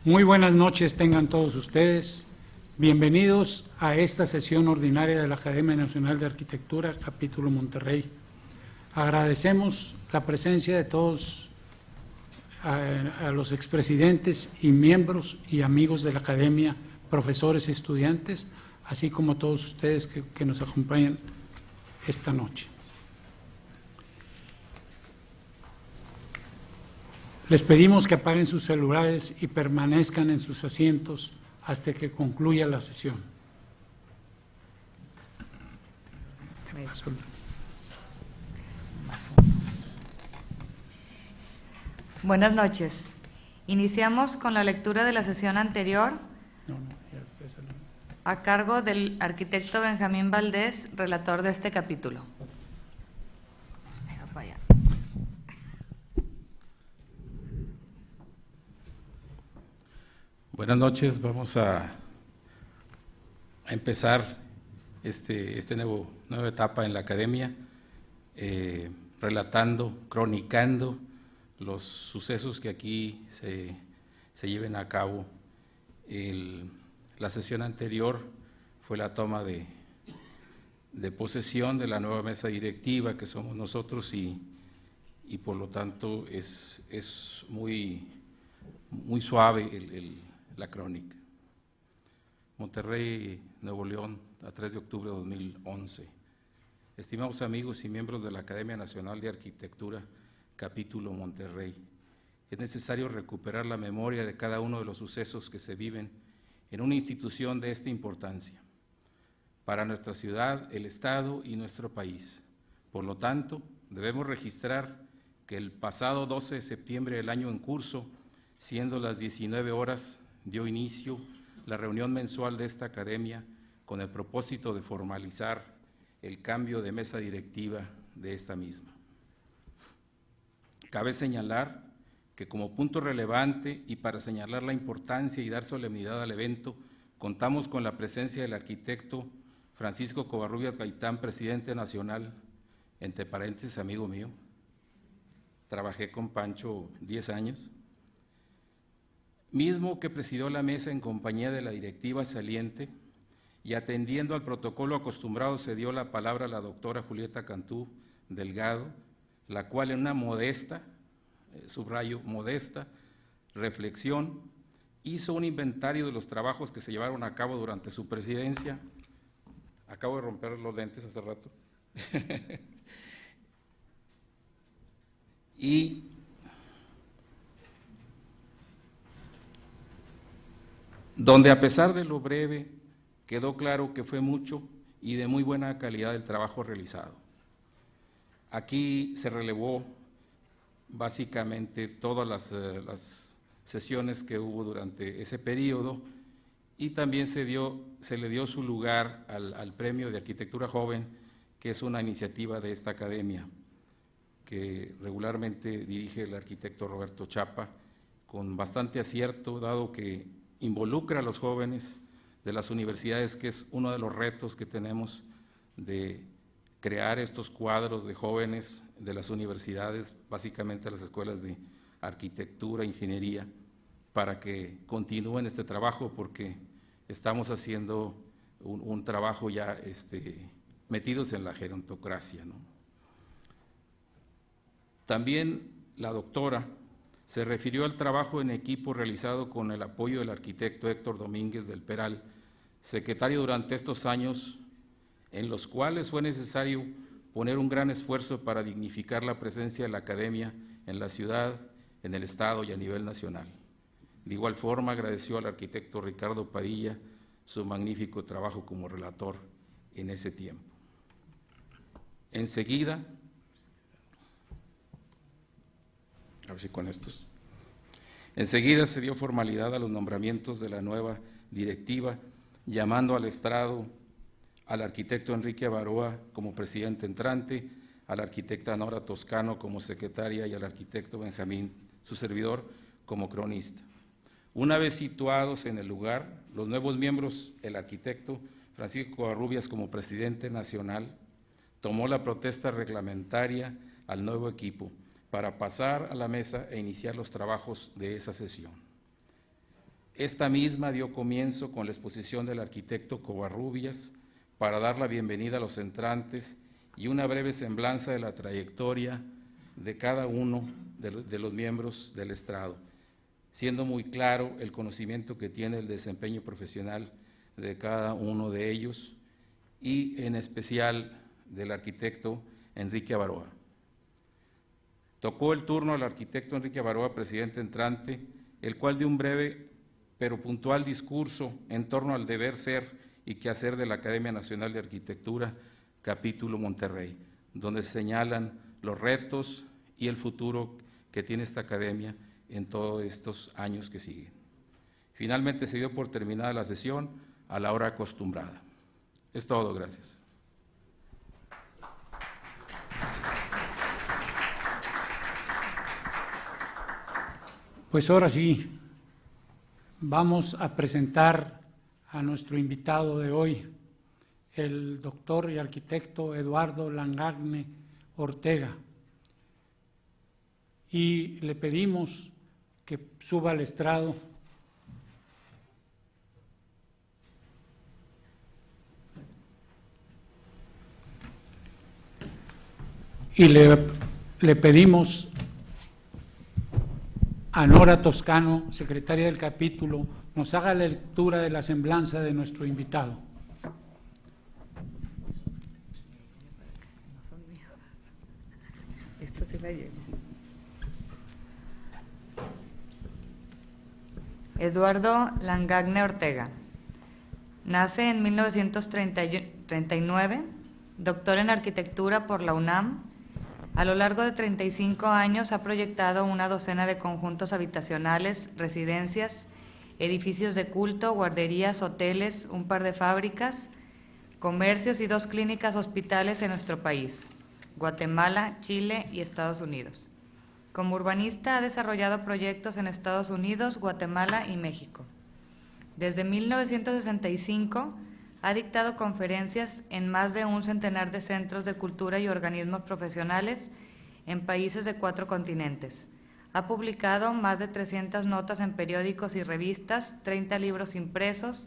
Muy buenas noches tengan todos ustedes. Bienvenidos a esta sesión ordinaria de la Academia Nacional de Arquitectura, capítulo Monterrey. Agradecemos la presencia de todos a los expresidentes y miembros y amigos de la Academia, profesores y estudiantes, así como todos ustedes que nos acompañan esta noche. Les pedimos que apaguen sus celulares y permanezcan en sus asientos hasta que concluya la sesión. Buenas noches. Iniciamos con la lectura de la sesión anterior a cargo del arquitecto Benjamín Valdés, relator de este capítulo. Buenas noches, vamos a empezar esta nueva etapa en la academia, relatando, cronicando los sucesos que aquí se lleven a cabo. La sesión anterior fue la toma de posesión de la nueva mesa directiva que somos nosotros y por lo tanto es muy suave la crónica. Monterrey, Nuevo León, a 3 de octubre de 2011. Estimados amigos y miembros de la Academia Nacional de Arquitectura, capítulo Monterrey, es necesario recuperar la memoria de cada uno de los sucesos que se viven en una institución de esta importancia para nuestra ciudad, el Estado y nuestro país. Por lo tanto, debemos registrar que el pasado 12 de septiembre del año en curso, siendo las 19 horas, dio inicio la reunión mensual de esta academia con el propósito de formalizar el cambio de mesa directiva de esta misma. Cabe señalar que como punto relevante y para señalar la importancia y dar solemnidad al evento, contamos con la presencia del arquitecto Francisco Covarrubias Gaitán, presidente nacional, entre paréntesis, amigo mío. Trabajé con Pancho 10 años. Mismo que presidió la mesa en compañía de la directiva saliente y atendiendo al protocolo acostumbrado se dio la palabra a la doctora Julieta Cantú Delgado, la cual en una modesta, subrayo, modesta, reflexión, hizo un inventario de los trabajos que se llevaron a cabo durante su presidencia. Acabo de romper los lentes hace rato. Y donde a pesar de lo breve, quedó claro que fue mucho y de muy buena calidad el trabajo realizado. Aquí se relevó básicamente todas las sesiones que hubo durante ese periodo y también se le dio su lugar al Premio de Arquitectura Joven, que es una iniciativa de esta academia, que regularmente dirige el arquitecto Roberto Chapa, con bastante acierto, dado que involucra a los jóvenes de las universidades, que es uno de los retos que tenemos de crear estos cuadros de jóvenes de las universidades, básicamente las escuelas de arquitectura, ingeniería, para que continúen este trabajo, porque estamos haciendo un trabajo ya metidos en la gerontocracia, ¿no? También la doctora se refirió al trabajo en equipo realizado con el apoyo del arquitecto Héctor Domínguez del Peral, secretario durante estos años, en los cuales fue necesario poner un gran esfuerzo para dignificar la presencia de la academia en la ciudad, en el estado y a nivel nacional. De igual forma, agradeció al arquitecto Ricardo Padilla su magnífico trabajo como relator en ese tiempo. Enseguida, a ver si con estos. Enseguida se dio formalidad a los nombramientos de la nueva directiva, llamando al estrado al arquitecto Enrique Avaroa como presidente entrante, a la arquitecta Nora Toscano como secretaria y al arquitecto Benjamín, su servidor, como cronista. Una vez situados en el lugar, los nuevos miembros, el arquitecto Francisco Covarrubias como presidente nacional, tomó la protesta reglamentaria al nuevo equipo para pasar a la mesa e iniciar los trabajos de esa sesión. Esta misma dio comienzo con la exposición del arquitecto Covarrubias para dar la bienvenida a los entrantes y una breve semblanza de la trayectoria de cada uno de los miembros del estrado, siendo muy claro el conocimiento que tiene el desempeño profesional de cada uno de ellos y en especial del arquitecto Enrique Avaroa. Tocó el turno al arquitecto Enrique Avaroa, presidente entrante, el cual dio un breve pero puntual discurso en torno al deber ser y quehacer de la Academia Nacional de Arquitectura, capítulo Monterrey, donde señalan los retos y el futuro que tiene esta academia en todos estos años que siguen. Finalmente se dio por terminada la sesión a la hora acostumbrada. Es todo, gracias. Pues ahora sí, vamos a presentar a nuestro invitado de hoy, el doctor y arquitecto Eduardo Langagne Ortega. Y le pedimos que suba al estrado. Y le pedimos a Nora Toscano, secretaria del capítulo, nos haga la lectura de la semblanza de nuestro invitado. Esto sí la llevo. Eduardo Langagne Ortega. Nace en 1939, doctor en arquitectura por la UNAM. A lo largo de 35 años ha proyectado una docena de conjuntos habitacionales, residencias, edificios de culto, guarderías, hoteles, un par de fábricas, comercios y 2 clínicas hospitales en nuestro país, Guatemala, Chile y Estados Unidos. Como urbanista ha desarrollado proyectos en Estados Unidos, Guatemala y México. Desde 1965 ha dictado conferencias en más de un centenar de centros de cultura y organismos profesionales en países de 4 continentes. Ha publicado más de 300 notas en periódicos y revistas, 30 libros impresos,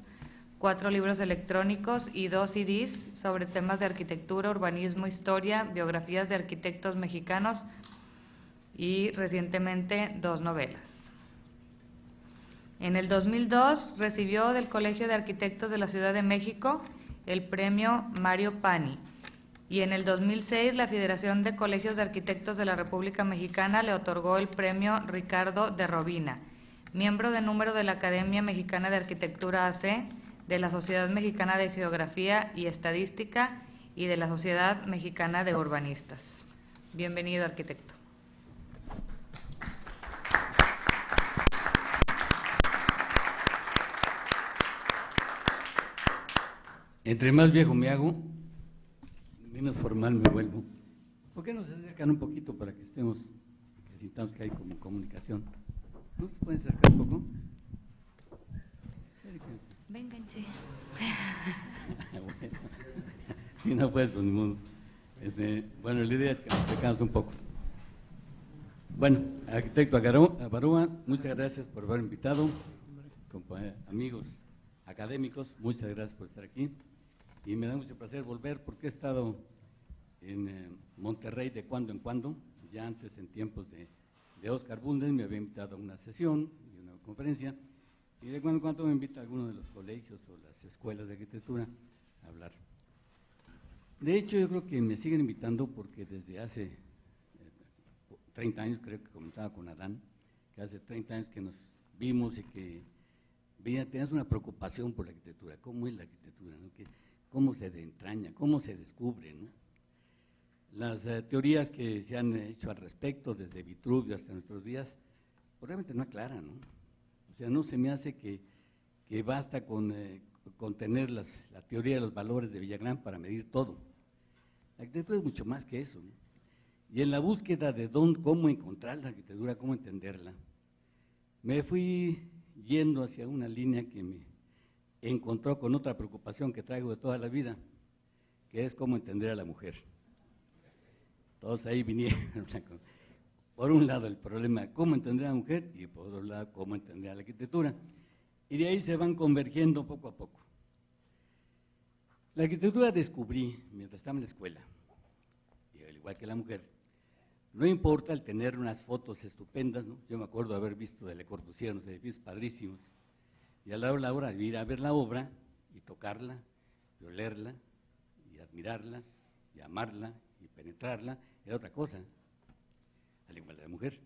4 libros electrónicos y 2 CDs sobre temas de arquitectura, urbanismo, historia, biografías de arquitectos mexicanos y recientemente 2 novelas. En el 2002 recibió del Colegio de Arquitectos de la Ciudad de México el premio Mario Pani y en el 2006 la Federación de Colegios de Arquitectos de la República Mexicana le otorgó el premio Ricardo de Robina, miembro de número de la Academia Mexicana de Arquitectura AC, de la Sociedad Mexicana de Geografía y Estadística y de la Sociedad Mexicana de Urbanistas. Bienvenido, arquitecto. Entre más viejo me hago, menos formal me vuelvo. ¿Por qué no se acercan un poquito para que estemos, que sintamos que hay como comunicación? ¿No se pueden acercar un poco? Vénganse. Bueno, si no puedes, pues ni modo. Bueno, la idea es que nos acercamos un poco. Bueno, arquitecto Avaroa, muchas gracias por haber invitado, amigos académicos, muchas gracias por estar aquí. Y me da mucho placer volver porque he estado en Monterrey de cuando en cuando, ya antes en tiempos de Oscar Bundes me había invitado a una sesión y una conferencia, y de cuando en cuando me invita a alguno de los colegios o las escuelas de arquitectura a hablar. De hecho, yo creo que me siguen invitando porque desde hace 30 años, creo que comentaba con Adán, que hace 30 años que nos vimos y que tenías una preocupación por la arquitectura, cómo es la arquitectura, ¿no? Cómo se entraña, cómo se descubre, ¿no? Las teorías que se han hecho al respecto, desde Vitruvio hasta nuestros días, pues realmente no aclaran, ¿no? O sea, no se me hace que basta con tener la teoría de los valores de Villagrán para medir todo. La arquitectura es mucho más que eso, ¿no? Y en la búsqueda de cómo encontrar la arquitectura, cómo entenderla, me fui yendo hacia una línea que me encontró con otra preocupación que traigo de toda la vida, que es cómo entender a la mujer. Todos ahí vinieron, por un lado el problema de cómo entender a la mujer y por otro lado cómo entender a la arquitectura. y de ahí se van convergiendo poco a poco. La arquitectura descubrí, mientras estaba en la escuela, y al igual que la mujer, no importa el tener unas fotos estupendas, ¿no? Yo me acuerdo de haber visto de Le Corbusier unos edificios padrísimos, y a la hora de ir a ver la obra y tocarla, y olerla, y admirarla, y amarla, y penetrarla, era otra cosa, al igual que la mujer.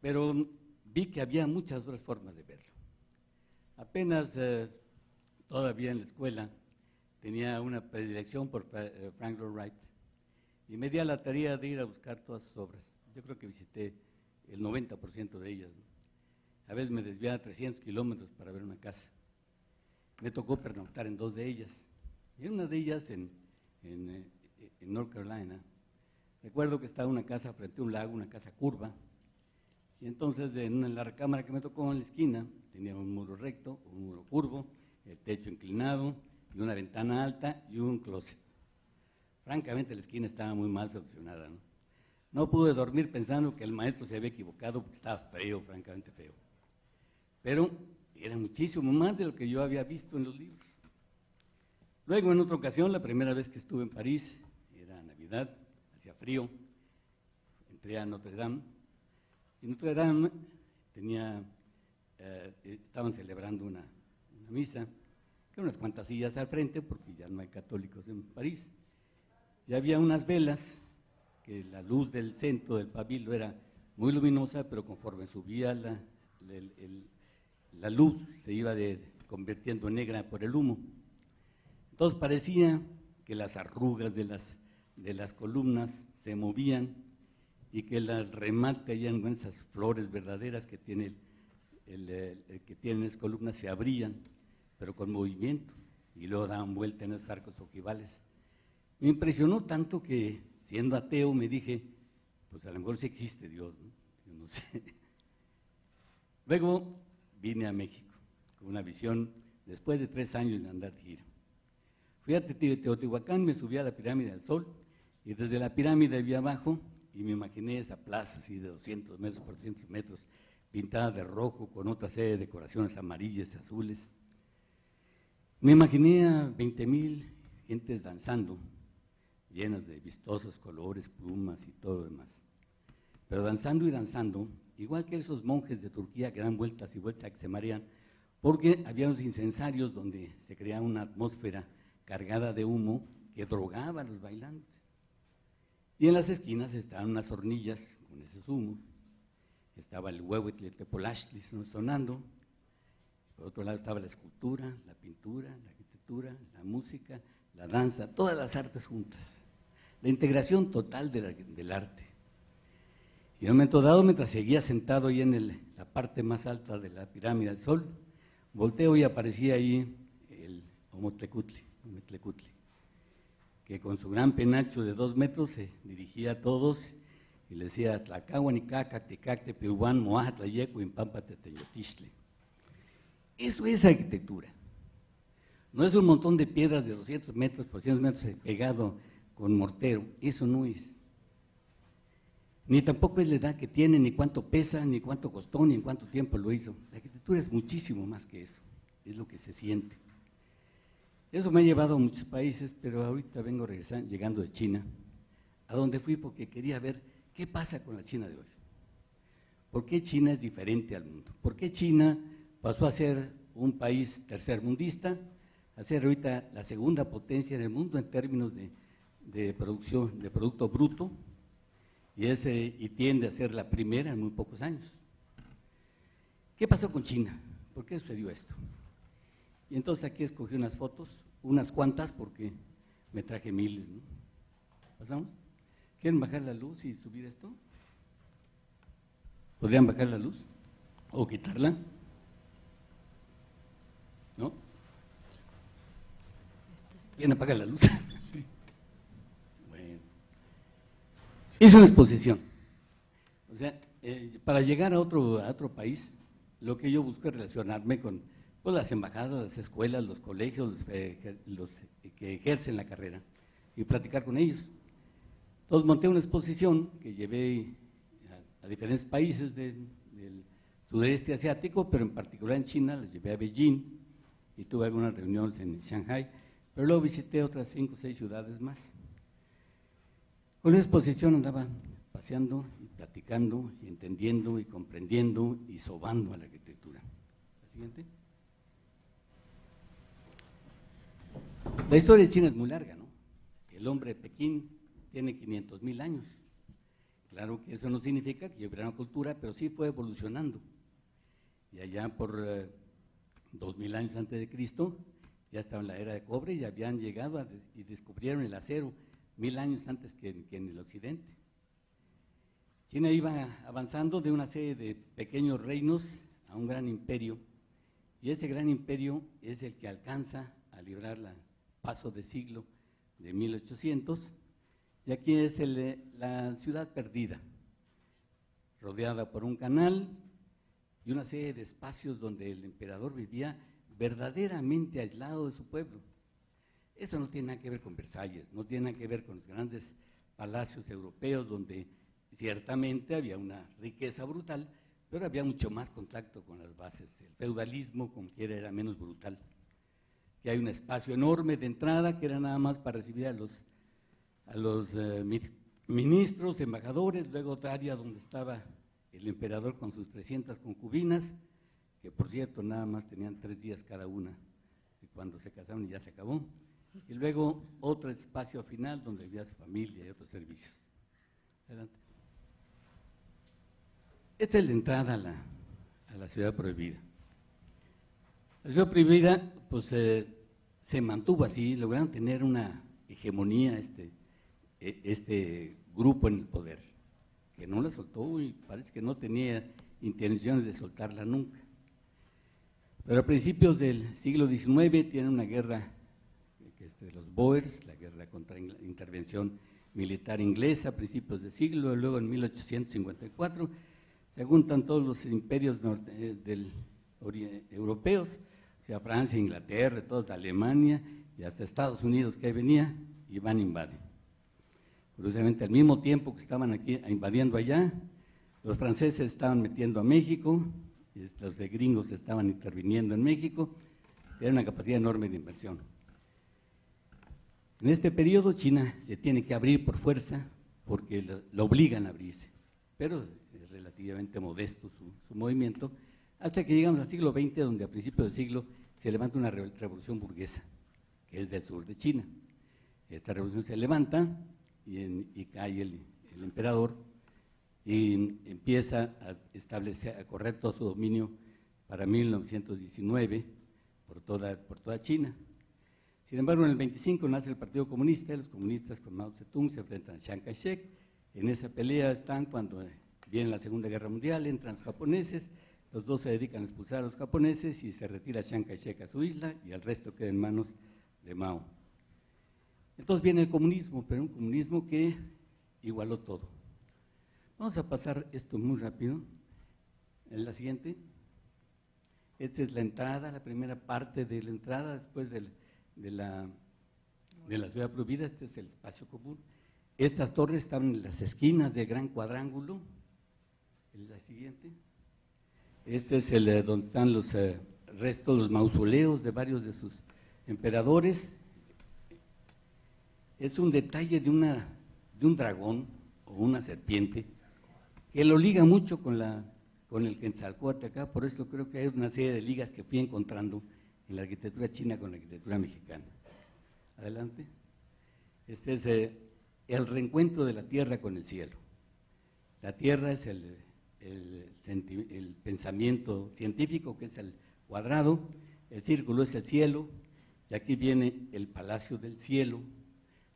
Pero vi que había muchas otras formas de verlo. Apenas todavía en la escuela tenía una predilección por Frank Lloyd Wright y me di a la tarea de ir a buscar todas sus obras. Yo creo que visité el 90% de ellas, ¿no? A veces me desviaba 300 kilómetros para ver una casa. Me tocó pernoctar en 2 de ellas. Y en una de ellas, en North Carolina, recuerdo que estaba una casa frente a un lago, una casa curva, y entonces en la recámara que me tocó en la esquina tenía un muro recto, un muro curvo, el techo inclinado y una ventana alta y un closet. Francamente la esquina estaba muy mal solucionada, ¿no? No pude dormir pensando que el maestro se había equivocado porque estaba feo, francamente feo. Pero era muchísimo más de lo que yo había visto en los libros. Luego, en otra ocasión, la primera vez que estuve en París, era Navidad, hacía frío, entré a Notre Dame, y en Notre Dame estaban celebrando una misa, que unas cuantas sillas al frente, porque ya no hay católicos en París, y había unas velas, que la luz del centro del pabilo era muy luminosa, pero conforme subía la luz se iba convirtiendo en negra por el humo. Entonces parecía que las arrugas de las columnas se movían y que el remate allá en esas flores verdaderas que tienen las columnas se abrían, pero con movimiento, y luego daban vuelta en esos arcos ojivales. Me impresionó tanto que, siendo ateo, me dije, pues a lo mejor sí existe Dios, ¿no? Yo no sé. Luego vine a México con una visión, después de 3 años de andar de gira. Fui a Teotihuacán, me subí a la Pirámide del Sol, y desde la pirámide vi abajo, y me imaginé esa plaza así de 200 metros por 200 metros, pintada de rojo, con otra serie de decoraciones amarillas y azules. Me imaginé a 20,000 gentes danzando, llenas de vistosos colores, plumas y todo lo demás. Pero danzando y danzando, igual que esos monjes de Turquía que dan vueltas y vueltas a que se marean, porque había unos incensarios donde se creaba una atmósfera cargada de humo que drogaba a los bailantes. Y en las esquinas estaban unas hornillas con esos humos, estaba el Huehuetl Tepolachtli sonando, por otro lado estaba la escultura, la pintura, la arquitectura, la música, la danza, todas las artes juntas, la integración total del arte. Y en un momento dado, mientras seguía sentado ahí en la parte más alta de la Pirámide del Sol, volteo y aparecía ahí el Ometlecutli, que con su gran penacho de 2 metros se dirigía a todos y le decía, Tlacahuanicaca, Tecacte, Piruán, Moajatlayeco, Impámpate, Teyotistle. Eso es arquitectura. No es un montón de piedras de 200 metros por 100 metros pegado con mortero, eso no es. Ni tampoco es la edad que tiene, ni cuánto pesa, ni cuánto costó, ni en cuánto tiempo lo hizo. La arquitectura es muchísimo más que eso, es lo que se siente. Eso me ha llevado a muchos países, pero ahorita vengo llegando de China, a donde fui porque quería ver qué pasa con la China de hoy. ¿Por qué China es diferente al mundo? ¿Por qué China pasó a ser un país tercermundista, a ser ahorita la segunda potencia en el mundo en términos de producción, de producto bruto, y tiende a ser la primera en muy pocos años? ¿Qué pasó con China? ¿Por qué sucedió esto? Y entonces aquí escogí unas fotos, unas cuantas, porque me traje miles, ¿no? ¿Pasamos? ¿Quieren bajar la luz y subir esto? ¿Podrían bajar la luz? ¿O quitarla? ¿No? ¿Quieren apagar la luz? Sí. Bueno. Hice una exposición. O sea, para llegar a otro país, lo que yo busco es relacionarme con las embajadas, las escuelas, los colegios, los que ejercen la carrera, y platicar con ellos. Entonces monté una exposición que llevé a diferentes países del sudeste asiático, pero en particular en China, las llevé a Beijing y tuve algunas reuniones en Shanghai, pero luego visité otras 5 o 6 ciudades más. Con la exposición andaba paseando y platicando y entendiendo y comprendiendo y sobando a la arquitectura. ¿La siguiente? La historia de China es muy larga, ¿no? El hombre de Pekín tiene 500,000 años. Claro que eso no significa que hubiera una cultura, pero sí fue evolucionando. Y allá por 2000 años antes de Cristo, ya estaba en la era de cobre y habían llegado y descubrieron el acero 1000 años antes que en el occidente. China iba avanzando de una serie de pequeños reinos a un gran imperio, y ese gran imperio es el que alcanza a librar el paso de siglo de 1800, y aquí es la ciudad perdida, rodeada por un canal y una serie de espacios donde el emperador vivía verdaderamente aislado de su pueblo. Eso no tiene nada que ver con Versalles, no tiene nada que ver con los grandes palacios europeos donde ciertamente había una riqueza brutal, pero había mucho más contacto con las bases. El feudalismo, como quiera, era menos brutal. Que hay un espacio enorme de entrada que era nada más para recibir a los ministros, embajadores, luego otra área donde estaba el emperador con sus 300 concubinas, que por cierto nada más tenían 3 días cada una, y cuando se casaron ya se acabó, y luego otro espacio final donde vivía su familia y otros servicios. Adelante. Esta es la entrada a la ciudad prohibida. La ciudad prohibida, pues se mantuvo así, lograron tener una hegemonía este grupo en el poder, que no la soltó y parece que no tenía intenciones de soltarla nunca. Pero a principios del siglo XIX tienen una guerra que es de los Boers, la guerra contra la intervención militar inglesa a principios del siglo, y luego en 1854 se juntan todos los imperios europeos, o sea, Francia, Inglaterra, toda Alemania y hasta Estados Unidos que ahí venía, y van a invadir. Curiosamente, al mismo tiempo que estaban aquí invadiendo allá, los franceses estaban metiendo a México, y los de gringos estaban interviniendo en México, era una capacidad enorme de inversión. En este periodo China se tiene que abrir por fuerza porque lo obligan a abrirse, pero es relativamente modesto su movimiento, hasta que llegamos al siglo XX, donde a principios del siglo se levanta una revolución burguesa, que es del sur de China. Esta revolución se levanta y cae el emperador y empieza a correr todo su dominio para 1919 por toda China. Sin embargo, en el 25 nace el Partido Comunista, y los comunistas con Mao Zedong se enfrentan a Chiang Kai-shek. En esa pelea están cuando viene la Segunda Guerra Mundial, entran los japoneses, los dos se dedican a expulsar a los japoneses y se retira Chiang Kai-shek a su isla y el resto queda en manos de Mao. Entonces viene el comunismo, pero un comunismo que igualó todo. Vamos a pasar esto muy rápido. En la siguiente. Esta es la entrada, la primera parte de la entrada después de la ciudad prohibida. Este es el espacio común. Estas torres están en las esquinas del gran cuadrángulo. En la siguiente. Este es donde están los restos, los mausoleos de varios de sus emperadores. Es un detalle de un dragón o una serpiente que lo liga mucho con el Quetzalcóatl acá, por eso creo que hay una serie de ligas que fui encontrando en la arquitectura china con la arquitectura mexicana. Adelante. Este es el reencuentro de la tierra con el cielo. La tierra es el pensamiento científico, que es el cuadrado, el círculo es el cielo, y aquí viene el palacio del cielo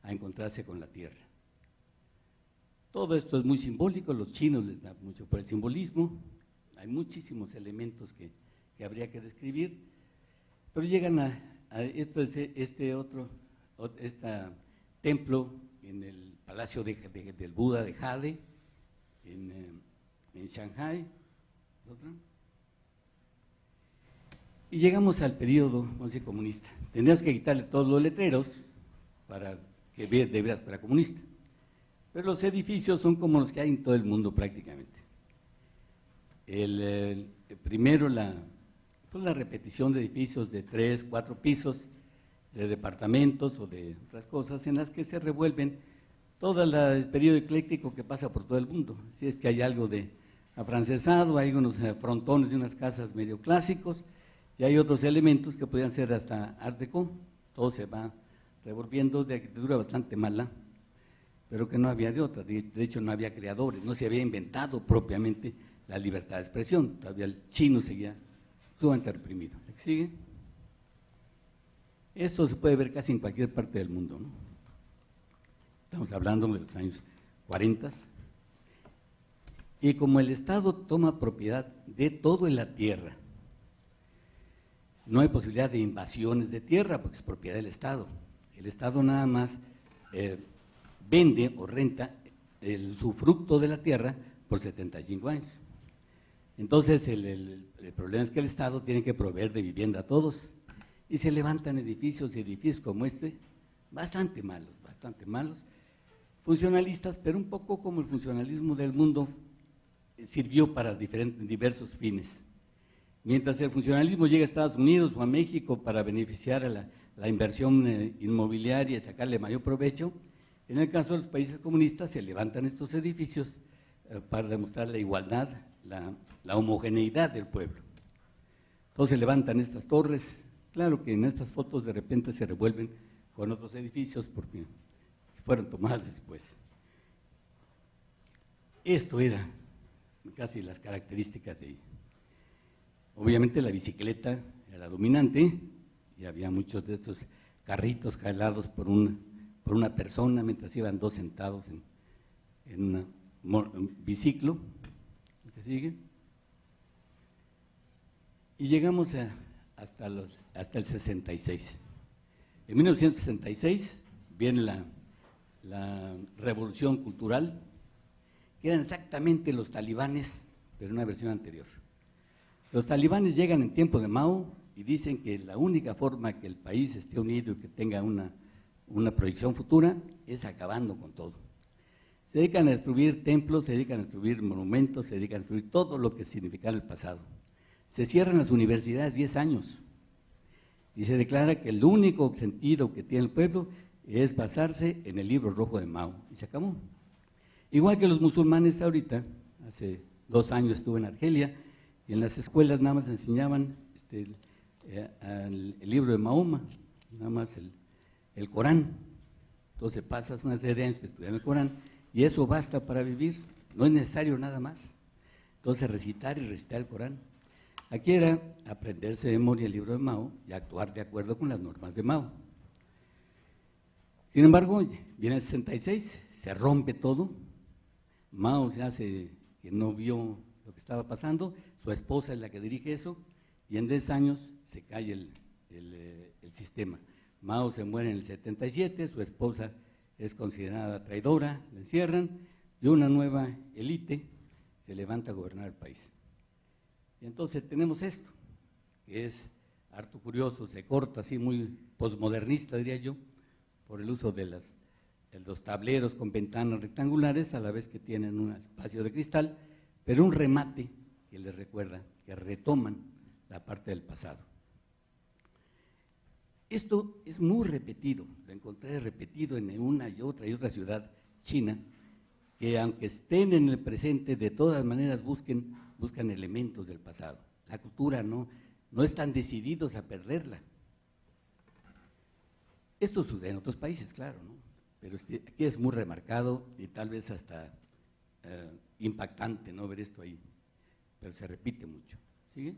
a encontrarse con la tierra. Todo esto es muy simbólico, los chinos les da mucho por el simbolismo, hay muchísimos elementos que habría que describir, pero llegan a esto es este templo en el palacio del Buda de Jade, en Shanghai. Y llegamos al periodo, vamos a decir, comunista. Tendríamos que quitarle todos los letreros para que de veras fuera comunista. Pero los edificios son como los que hay en todo el mundo prácticamente. Primero la repetición de edificios de 3, 4 pisos, de departamentos o de otras cosas en las que se revuelven todo el periodo ecléctico que pasa por todo el mundo. Si es que hay algo de afrancesado, hay unos frontones de unas casas medio clásicos y hay otros elementos que podrían ser hasta Art Deco. Todo se va revolviendo de arquitectura bastante mala, pero que no había de otra. De hecho, no había creadores, no se había inventado propiamente la libertad de expresión. Todavía el chino seguía sumamente reprimido. ¿Sigue? Esto se puede ver casi en cualquier parte del mundo, ¿no? Estamos hablando de los años 40. Y como el Estado toma propiedad de todo en la tierra, no hay posibilidad de invasiones de tierra porque es propiedad del Estado. El Estado nada más vende o renta el usufructo de la tierra por 75 años. Entonces el problema es que el Estado tiene que proveer de vivienda a todos y se levantan edificios como este, bastante malos, funcionalistas, pero un poco como el funcionalismo del mundo sirvió para diversos fines. Mientras el funcionalismo llega a Estados Unidos o a México para beneficiar a la inversión inmobiliaria y sacarle mayor provecho, en el caso de los países comunistas se levantan estos edificios para demostrar la igualdad, la homogeneidad del pueblo. Entonces se levantan estas torres, claro que en estas fotos de repente se revuelven con otros edificios porque fueron tomadas después. Esto era casi las características de ella. Obviamente la bicicleta era la dominante y había muchos de estos carritos jalados por una persona mientras iban dos sentados en un biciclo. ¿El que sigue? Y llegamos hasta el 66. En 1966 viene la revolución cultural, que eran exactamente los talibanes, pero en una versión anterior. Los talibanes llegan en tiempo de Mao y dicen que la única forma que el país esté unido y que tenga una proyección futura es acabando con todo. Se dedican a destruir templos, se dedican a destruir monumentos, se dedican a destruir todo lo que significaba el pasado. Se cierran las universidades 10 años y se declara que el único sentido que tiene el pueblo es basarse en el libro rojo de Mao, y se acabó. Igual que los musulmanes ahorita, hace 2 años estuve en Argelia, y en las escuelas nada más enseñaban el libro de Mahoma, nada más el Corán. Entonces pasas una serie de años estudiando el Corán, y eso basta para vivir, no es necesario nada más. Entonces recitar el Corán. Aquí era aprenderse de memoria el libro de Mao y actuar de acuerdo con las normas de Mao. Sin embargo, viene el 66, se rompe todo, Mao se hace que no vio lo que estaba pasando, su esposa es la que dirige eso, y en 10 años se cae el sistema. Mao se muere en el 77, su esposa es considerada traidora, la encierran, y una nueva élite se levanta a gobernar el país. Y entonces tenemos esto, que es harto curioso, se corta así muy posmodernista, diría yo, por el uso de los tableros con ventanas rectangulares, a la vez que tienen un espacio de cristal, pero un remate que les recuerda, que retoman la parte del pasado. Esto es muy repetido, lo encontré repetido en una y otra ciudad china, que aunque estén en el presente, de todas maneras buscan elementos del pasado. La cultura no están decididos a perderla. Esto sucede en otros países, claro, ¿no? Pero aquí es muy remarcado y tal vez hasta impactante no ver esto ahí, pero se repite mucho. ¿Sigue?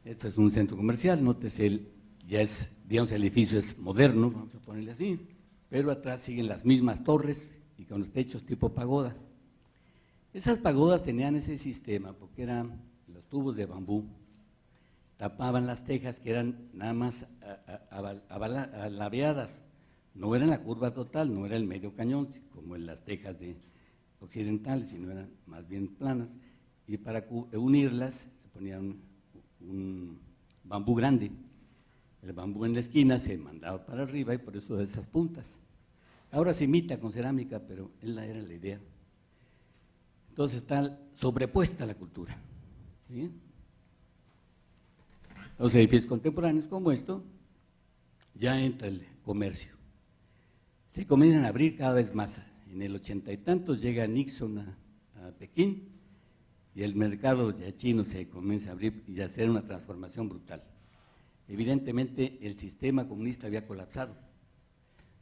Este es un centro comercial, nótese, ya es, digamos, el edificio es moderno, vamos a ponerle así, pero atrás siguen las mismas torres y con los techos tipo pagoda. Esas pagodas tenían ese sistema porque eran los tubos de bambú, tapaban las tejas que eran nada más alabeadas, no era la curva total, no era el medio cañón como en las tejas occidentales, sino eran más bien planas, y para unirlas se ponía un bambú grande. El bambú en la esquina se mandaba para arriba y por eso de esas puntas. Ahora se imita con cerámica, pero era la idea. Entonces está sobrepuesta la cultura. ¿Sí? Los edificios contemporáneos como esto, ya entra el comercio. Se comienzan a abrir cada vez más. En el 80 y tantos llega Nixon a Pekín y el mercado ya chino se comienza a abrir y a hacer una transformación brutal. Evidentemente el sistema comunista había colapsado.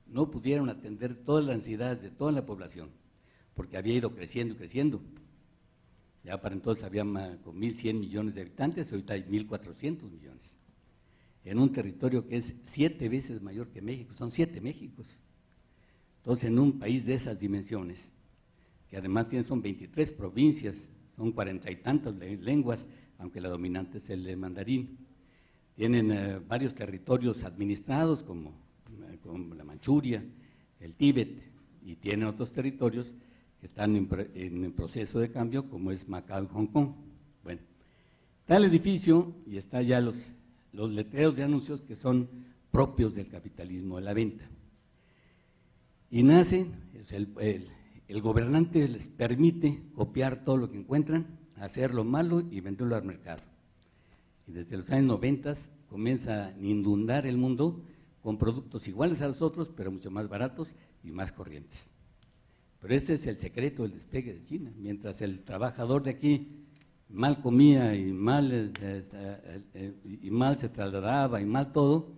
No pudieron atender todas las necesidades de toda la población, porque había ido creciendo y creciendo. Ya para entonces había con 1.100 millones de habitantes, ahorita hay 1.400 millones. En un territorio que es 7 veces mayor que México, son 7 Méxicos. Entonces, en un país de esas dimensiones, que además son 23 provincias, son 40 y tantas lenguas, aunque la dominante es el mandarín. Tienen varios territorios administrados, como la Manchuria, el Tíbet, y tienen otros territorios que están en proceso de cambio, como es Macao y Hong Kong. Bueno, está el edificio y está ya los letreros de anuncios que son propios del capitalismo de la venta. Y nace, el gobernante les permite copiar todo lo que encuentran, hacerlo malo y venderlo al mercado. Y desde los años 90 comienza a inundar el mundo con productos iguales a los otros, pero mucho más baratos y más corrientes. Pero este es el secreto del despegue de China. Mientras el trabajador de aquí mal comía y mal se trasladaba y mal todo,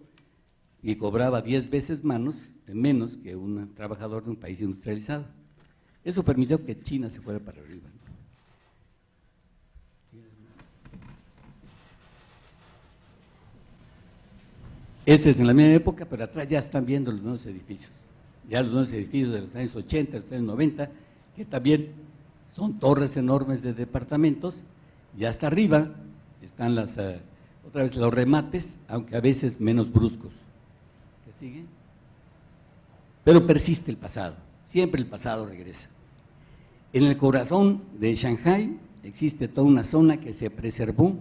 y cobraba 10 veces menos que un trabajador de un país industrializado. Eso permitió que China se fuera para arriba. Ese es en la misma época, pero atrás ya están viendo los nuevos edificios. Ya los nuevos edificios de los años 80, de los años 90, que también son torres enormes de departamentos, y hasta arriba están otra vez los remates, aunque a veces menos bruscos. ¿Qué sigue? Pero persiste el pasado, siempre el pasado regresa. En el corazón de Shanghái existe toda una zona que se preservó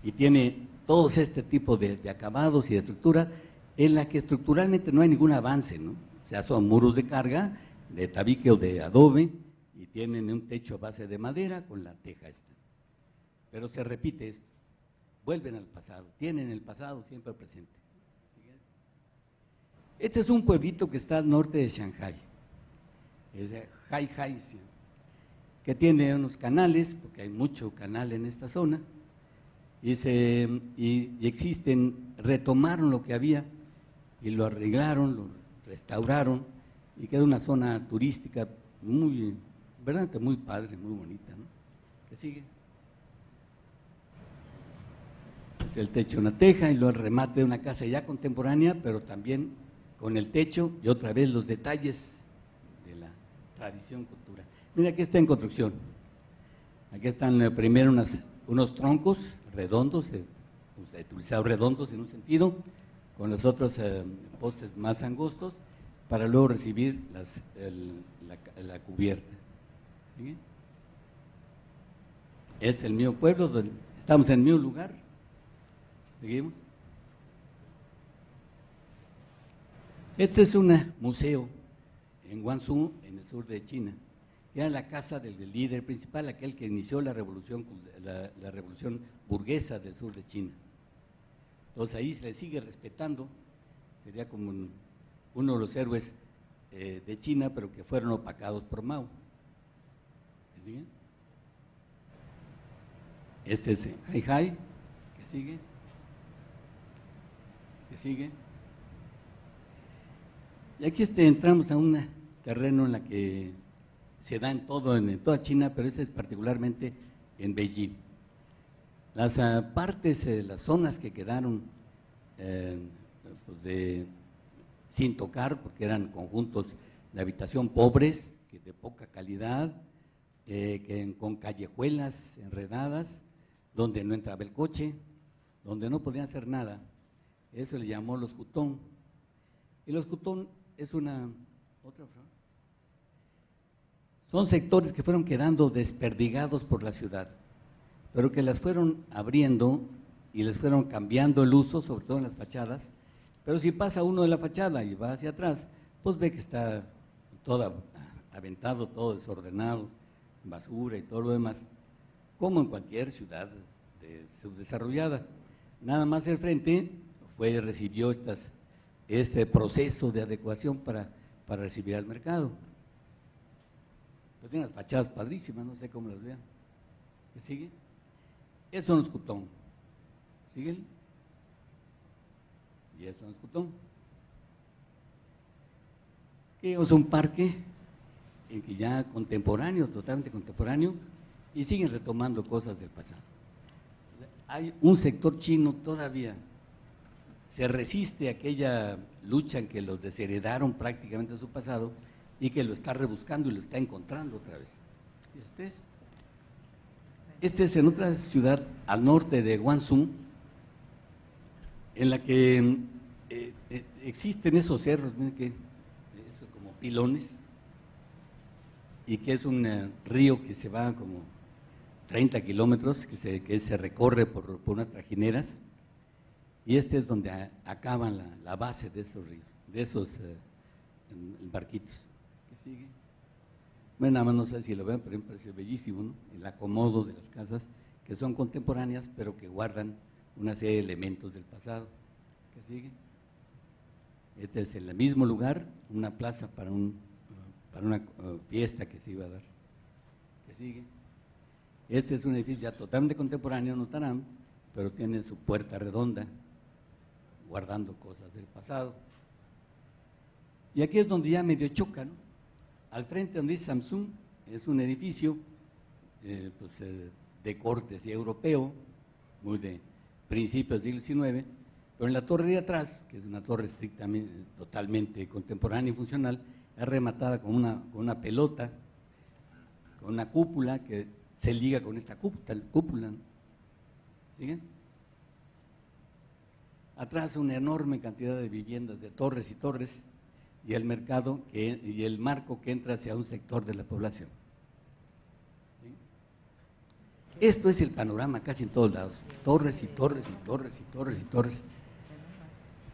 y tiene todos este tipo de acabados y de estructura, en la que estructuralmente no hay ningún avance, ¿no? O sea, son muros de carga, de tabique o de adobe, y tienen un techo a base de madera con la teja esta. Pero se repite esto, vuelven al pasado, tienen el pasado siempre presente. Este es un pueblito que está al norte de Shanghái, es Haihai, que tiene unos canales, porque hay mucho canal en esta zona, y existen, retomaron lo que había y lo arreglaron, lo restauraron, y queda una zona turística muy, verdaderamente muy padre, muy bonita, ¿no? ¿Qué sigue? Es el techo de una teja y luego el remate de una casa ya contemporánea, pero también con el techo y otra vez los detalles de la tradición cultura. Mira, aquí está en construcción. Aquí están primero unos troncos redondos, utilizados redondos en un sentido, con los otros postes más angostos, para luego recibir la cubierta. ¿Sí? Este es el mío pueblo, donde estamos en el mismo lugar. ¿Seguimos? Este es un museo en Guangzhou, en el sur de China. Era la casa del líder principal, aquel que inició la revolución burguesa del sur de China. Entonces ahí se le sigue respetando, sería como uno de los héroes de China, pero que fueron opacados por Mao. ¿Sigue? Este es Haihai, ¿qué sigue? ¿Qué sigue? Y aquí entramos a un terreno en la que se da en toda China, pero este es particularmente en Beijing. Las partes, las zonas que quedaron sin tocar, porque eran conjuntos de habitación pobres, de poca calidad, con callejuelas enredadas, donde no entraba el coche, donde no podían hacer nada. Eso le llamó los hutong. Y los hutong es son sectores que fueron quedando desperdigados por la ciudad, pero que las fueron abriendo y les fueron cambiando el uso, sobre todo en las fachadas. Pero si pasa uno de la fachada y va hacia atrás, pues ve que está todo aventado, todo desordenado, basura y todo lo demás, como en cualquier ciudad subdesarrollada. Nada más el frente recibió este proceso de adecuación para recibir al mercado. Pues tiene unas fachadas padrísimas, no sé cómo las vean. ¿Qué sigue? Eso no es Cutón. ¿Siguen? Y eso no es Cutón. Que es un parque en que ya contemporáneo, totalmente contemporáneo, y siguen retomando cosas del pasado. O sea, hay un sector chino todavía, se resiste a aquella lucha en que los desheredaron prácticamente de su pasado y que lo está rebuscando y lo está encontrando otra vez. Y este es en otra ciudad al norte de Guangzhou, en la que existen esos cerros, miren que eso como pilones, y que es un río que se va como 30 kilómetros, que se recorre por unas trajineras, y este es donde acaban la base de esos ríos, de esos barquitos. ¿Qué sigue? Bueno, nada más no sé si lo ven, pero me parece bellísimo, ¿no? El acomodo de las casas, que son contemporáneas, pero que guardan una serie de elementos del pasado. ¿Qué sigue? Este es en el mismo lugar, una plaza para una fiesta que se iba a dar. ¿Qué sigue? Este es un edificio ya totalmente contemporáneo, no Taram, pero tiene su puerta redonda, guardando cosas del pasado. Y aquí es donde ya medio choca, ¿no? Al frente donde dice Samsung, es un edificio de corte así europeo, muy de principios del siglo XIX, pero en la torre de atrás, que es una torre estrictamente, totalmente contemporánea y funcional, es rematada con una pelota, con una cúpula que se liga con esta cúpula, ¿no? ¿Siguen? Atrás una enorme cantidad de viviendas, de torres y torres, y el mercado y el marco que entra hacia un sector de la población. ¿Sí? Esto es el panorama casi en todos lados, torres y torres y torres y torres y torres,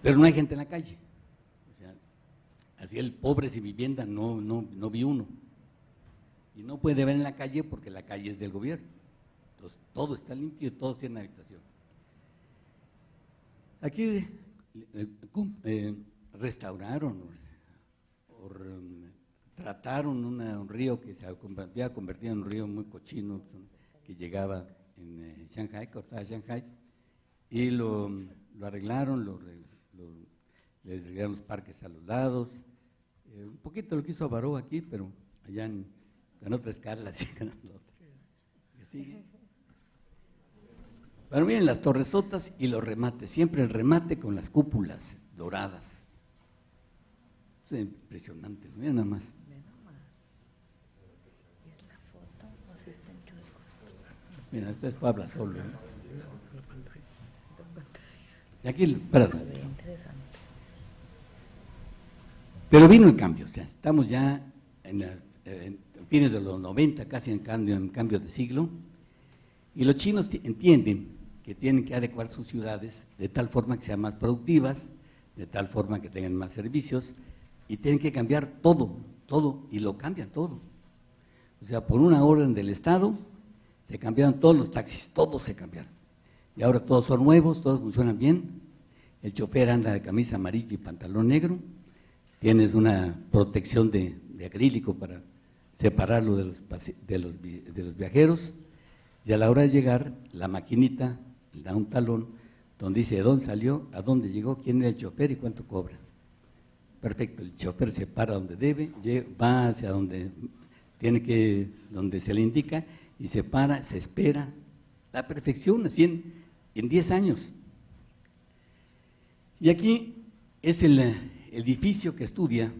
pero no hay gente en la calle. O sea, así el pobre sin vivienda no vi uno, y no puede ver en la calle porque la calle es del gobierno. Entonces todo está limpio y todos tienen habitación. Aquí restauraron o trataron un río que se había convertido en un río muy cochino que llegaba en Shanghái, cortaba Shanghái, y lo arreglaron, les llegaron los parques a los lados, un poquito lo que hizo Baró aquí, pero allá en otra escala, así ganando otra. ¿Qué sigue? Pero miren las torresotas y los remates, siempre el remate con las cúpulas doradas. Es impresionante, ¿no? Miren nada más. ¿Es la foto o si está en chuecos? Mira, esto es Pablo solo, ¿no? Y aquí, espérate. Interesante. Pero vino el cambio, o sea, estamos ya en fines de los 90, casi en cambio de siglo, y los chinos entienden que tienen que adecuar sus ciudades de tal forma que sean más productivas, de tal forma que tengan más servicios, y tienen que cambiar todo, y lo cambian todo. O sea, por una orden del Estado, se cambiaron todos los taxis, todos se cambiaron. Y ahora todos son nuevos, todos funcionan bien, el chofer anda de camisa amarilla y pantalón negro, tienes una protección de acrílico para separarlo de los viajeros, y a la hora de llegar, la maquinita le da un talón donde dice de dónde salió, a dónde llegó, quién era el chofer y cuánto cobra. Perfecto, el chofer se para donde debe, va hacia donde se le indica y se para, se espera. La perfección, así en 10 años. Y aquí es el edificio que estudia,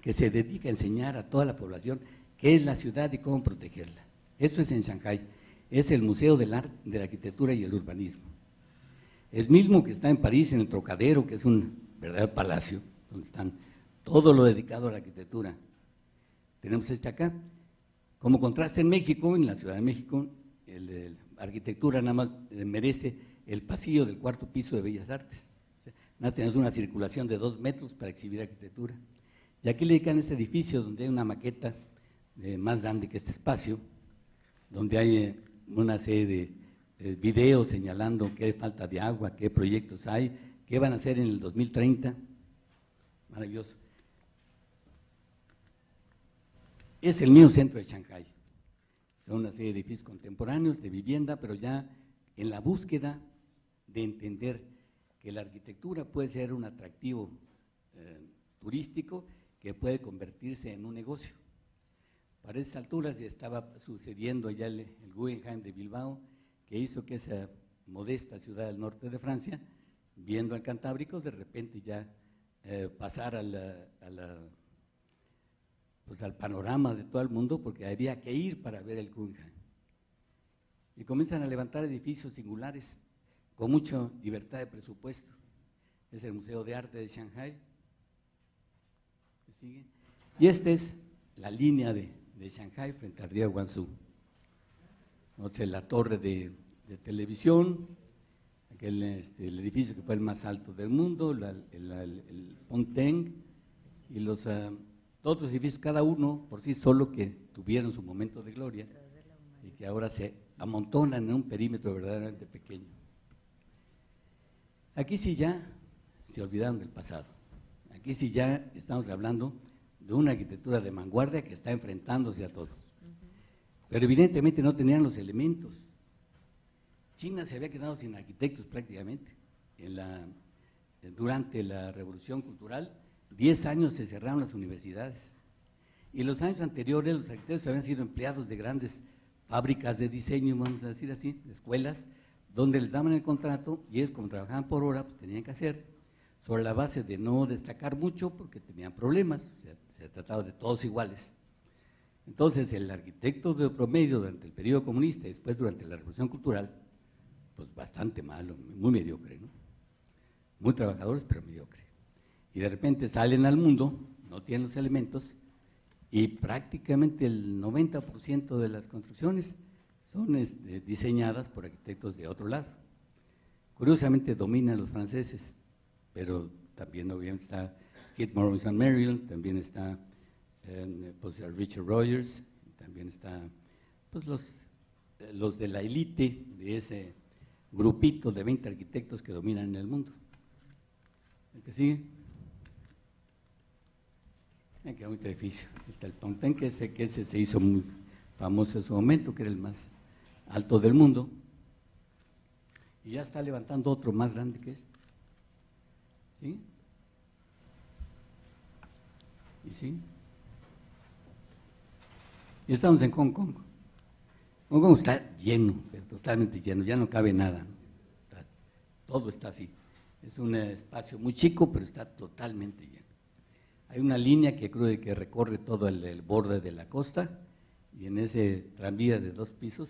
que se dedica a enseñar a toda la población qué es la ciudad y cómo protegerla. Eso es en Shanghái, es el Museo del Arte, de la Arquitectura y el Urbanismo. Es mismo que está en París, en el Trocadero, que es un verdadero palacio, donde están todo lo dedicado a la arquitectura. Tenemos este acá. Como contraste en México, en la Ciudad de México, la arquitectura nada más merece el pasillo del 4º piso de Bellas Artes. O sea, nada más tenemos una circulación de 2 metros para exhibir arquitectura. Y aquí le dedican este edificio donde hay una maqueta más grande que este espacio, donde hay una serie de videos señalando qué falta de agua, qué proyectos hay, qué van a hacer en el 2030. Maravilloso. Es el mismo centro de Shanghái. Son una serie de edificios contemporáneos de vivienda, pero ya en la búsqueda de entender que la arquitectura puede ser un atractivo turístico que puede convertirse en un negocio. Para esas alturas ya estaba sucediendo allá el Guggenheim de Bilbao, que hizo que esa modesta ciudad del norte de Francia, viendo al Cantábrico, de repente ya pasar pues al panorama de todo el mundo, porque había que ir para ver el Guggenheim. Y comienzan a levantar edificios singulares, con mucha libertad de presupuesto. Es el Museo de Arte de Shanghái. ¿Me sigue? Y esta es la línea de Shanghái frente al río Guangzhou. Entonces, la torre de televisión, el edificio que fue el más alto del mundo, el Ponteng, y los otros edificios, cada uno por sí solo, que tuvieron su momento de gloria y que ahora se amontonan en un perímetro verdaderamente pequeño. Aquí sí ya se olvidaron del pasado. Aquí sí ya estamos hablando de una arquitectura de vanguardia que está enfrentándose a todo. Pero evidentemente no tenían los elementos. China se había quedado sin arquitectos prácticamente. Durante la Revolución Cultural, 10 años se cerraron las universidades. Y los años anteriores los arquitectos habían sido empleados de grandes fábricas de diseño, vamos a decir así, de escuelas, donde les daban el contrato y ellos, como trabajaban por hora, pues tenían que hacer, sobre la base de no destacar mucho porque tenían problemas, se trataba de todos iguales. Entonces, el arquitecto de promedio durante el periodo comunista y después durante la Revolución Cultural, pues bastante malo, muy mediocre, ¿no? Muy trabajadores, pero mediocre. Y de repente salen al mundo, no tienen los elementos, y prácticamente el 90% de las construcciones son diseñadas por arquitectos de otro lado. Curiosamente dominan los franceses, pero también obviamente está Skidmore, Wilson Merrill, también está pues, Richard Rogers, también está pues, los de la élite de ese grupito de 20 arquitectos que dominan en el mundo. ¿El que sigue? Qué bonito edificio. Está el Ponteng, que ese se hizo muy famoso en su momento, que era el más alto del mundo, y ya está levantando otro más grande que este. ¿Sí? ¿Y sí? Y estamos en Hong Kong. Hong Kong está lleno, totalmente lleno, ya no cabe nada, ¿no? Todo está así. Es un espacio muy chico, pero está totalmente lleno. Hay una línea que recorre todo el borde de la costa, y en ese tranvía de 2 pisos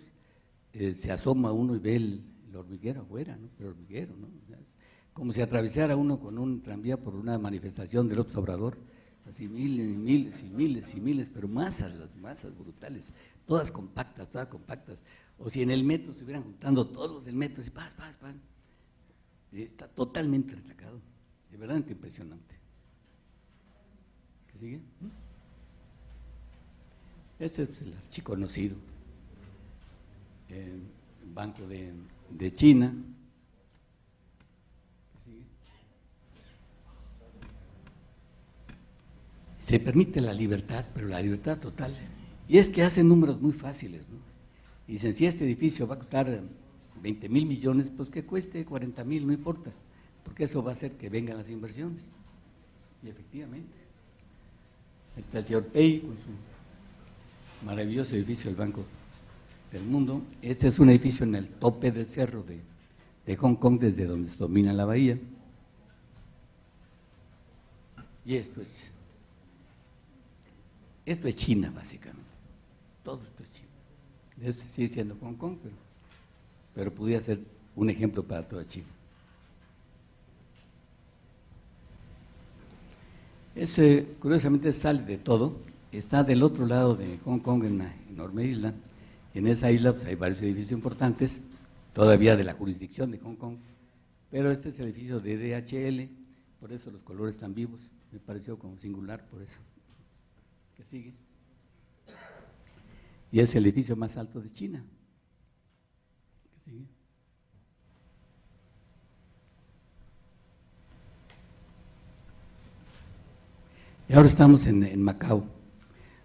se asoma uno y ve el hormiguero afuera, ¿no? El hormiguero, ¿no? Como si atravesara uno con un tranvía por una manifestación del López Obrador, así miles y miles y miles y miles, pero masas, las masas brutales, todas compactas, o si en el metro se hubieran juntando todos los del metro, y paz, está totalmente retacado, de verdad que impresionante. ¿Qué sigue? Este es el archiconocido Banco de China. ¿Qué sigue? Se permite la libertad, pero la libertad total. Y es que hacen números muy fáciles, ¿no? Y dicen, si este edificio va a costar 20,000 millones, pues que cueste 40,000, no importa, porque eso va a hacer que vengan las inversiones. Y efectivamente, está el señor Pei con su maravilloso edificio del Banco del Mundo. Este es un edificio en el tope del cerro de Hong Kong, desde donde se domina la bahía. Y esto es China, básicamente. Todo esto es China. Este sigue siendo Hong Kong, pero podría ser un ejemplo para toda China. Curiosamente sale de todo, está del otro lado de Hong Kong, en una enorme isla. En esa isla pues, hay varios edificios importantes, todavía de la jurisdicción de Hong Kong, pero este es el edificio de DHL, por eso los colores están vivos, me pareció como singular por eso. ¿Qué sigue? y es el edificio más alto de China. ¿Qué sigue? Y ahora estamos en Macao.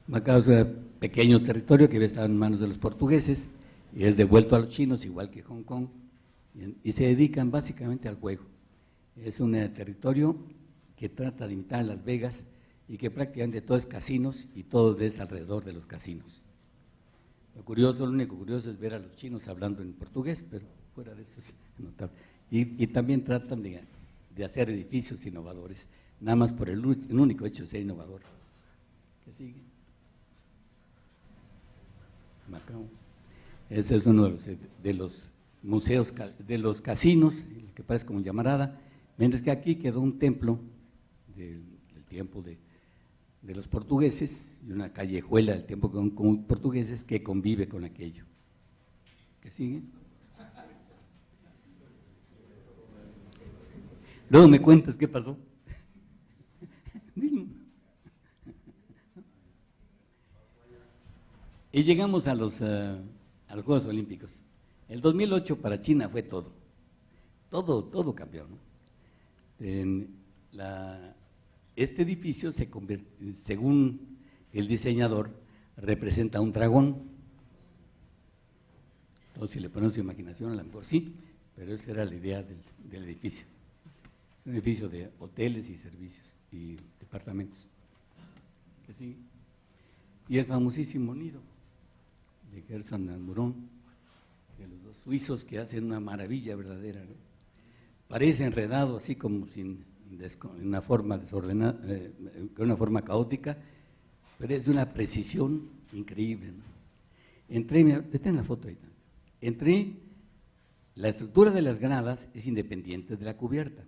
Macao es un pequeño territorio que había estado en manos de los portugueses y es devuelto a los chinos, igual que Hong Kong, y se dedican básicamente al juego. Es un territorio que trata de imitar a Las Vegas y que prácticamente todo es casinos y todo es alrededor de los casinos. Lo único curioso es ver a los chinos hablando en portugués, pero fuera de eso es notable. Y también tratan de hacer edificios innovadores, nada más por el único hecho de ser innovador. ¿Qué sigue? Macao. Ese es uno de los museos, de los casinos, que parece como llamarada, mientras que aquí quedó un templo del tiempo de los portugueses y una callejuela del tiempo con portugueses que convive con aquello. ¿Qué sigue? Luego me cuentas qué pasó. Y llegamos a los Juegos Olímpicos. El 2008 para China fue todo cambió, ¿no? Este edificio se según el diseñador, representa un dragón. Entonces, si le ponemos su imaginación, a lo mejor sí, pero esa era la idea del edificio. Es un edificio de hoteles y servicios y departamentos. ¿Qué sigue? Y el famosísimo nido de Gerson Almurón, de los dos suizos que hacen una maravilla verdadera, ¿no? Parece enredado así como sin una forma desordenada, con una forma caótica, pero es de una precisión increíble, ¿no? Detén la foto ahí. La estructura de las gradas es independiente de la cubierta,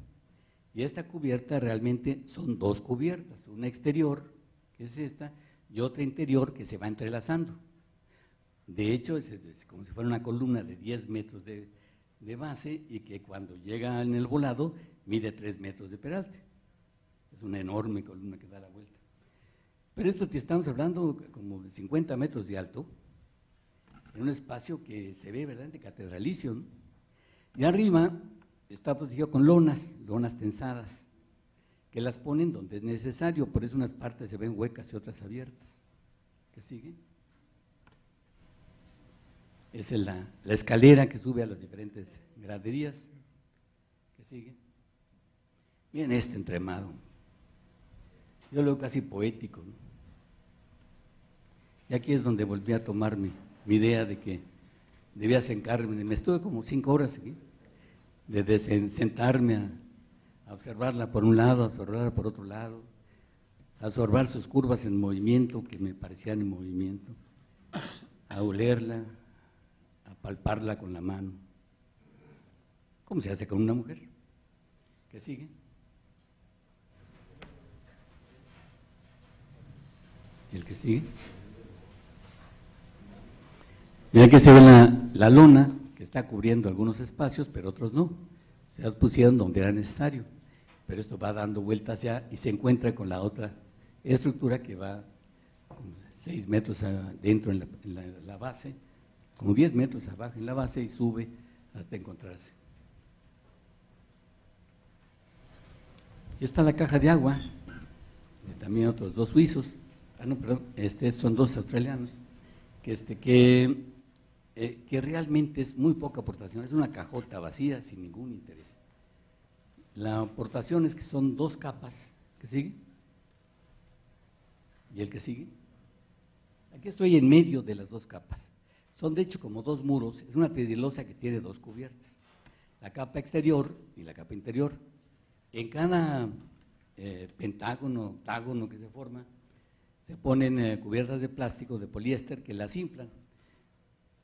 y esta cubierta realmente son dos cubiertas, una exterior, que es esta, y otra interior que se va entrelazando. De hecho, es como si fuera una columna de 10 metros de base y que cuando llega en el volado mide 3 metros de peralte. Es una enorme columna que da la vuelta. Pero esto te estamos hablando como de 50 metros de alto, en un espacio que se ve verdaderamente catedralicio, ¿no? Y arriba está protegido con lonas tensadas, que las ponen donde es necesario, por eso unas partes se ven huecas y otras abiertas. ¿Qué sigue? Esa es la escalera que sube a las diferentes graderías. ¿Qué sigue? Miren este entremado. Yo lo veo casi poético, ¿no? Y aquí es donde volví a tomar mi idea de que debía sentarme. Me estuve como 5 horas aquí, de sentarme a observarla por un lado, a observarla por otro lado, a observar sus curvas en movimiento, que me parecían en movimiento, a olerla, a palparla con la mano, como se hace con una mujer. ¿Qué sigue? ¿El que sigue? Mira que se ve la lona que está cubriendo algunos espacios, pero otros no. Se pusieron donde era necesario, pero esto va dando vueltas ya y se encuentra con la otra estructura que va como 6 metros adentro en la base, como 10 metros abajo en la base y sube hasta encontrarse. Y está la caja de agua, también otros 2 suizos, son 2 australianos, que realmente es muy poca aportación, es una cajota vacía sin ningún interés. La aportación es que son 2 capas. ¿Qué sigue? ¿Y el que sigue? Aquí estoy en medio de las 2 capas. Son de hecho como 2 muros, es una tridilosa que tiene 2 cubiertas, la capa exterior y la capa interior. En cada octágono que se forma, se ponen cubiertas de plástico, de poliéster, que las inflan.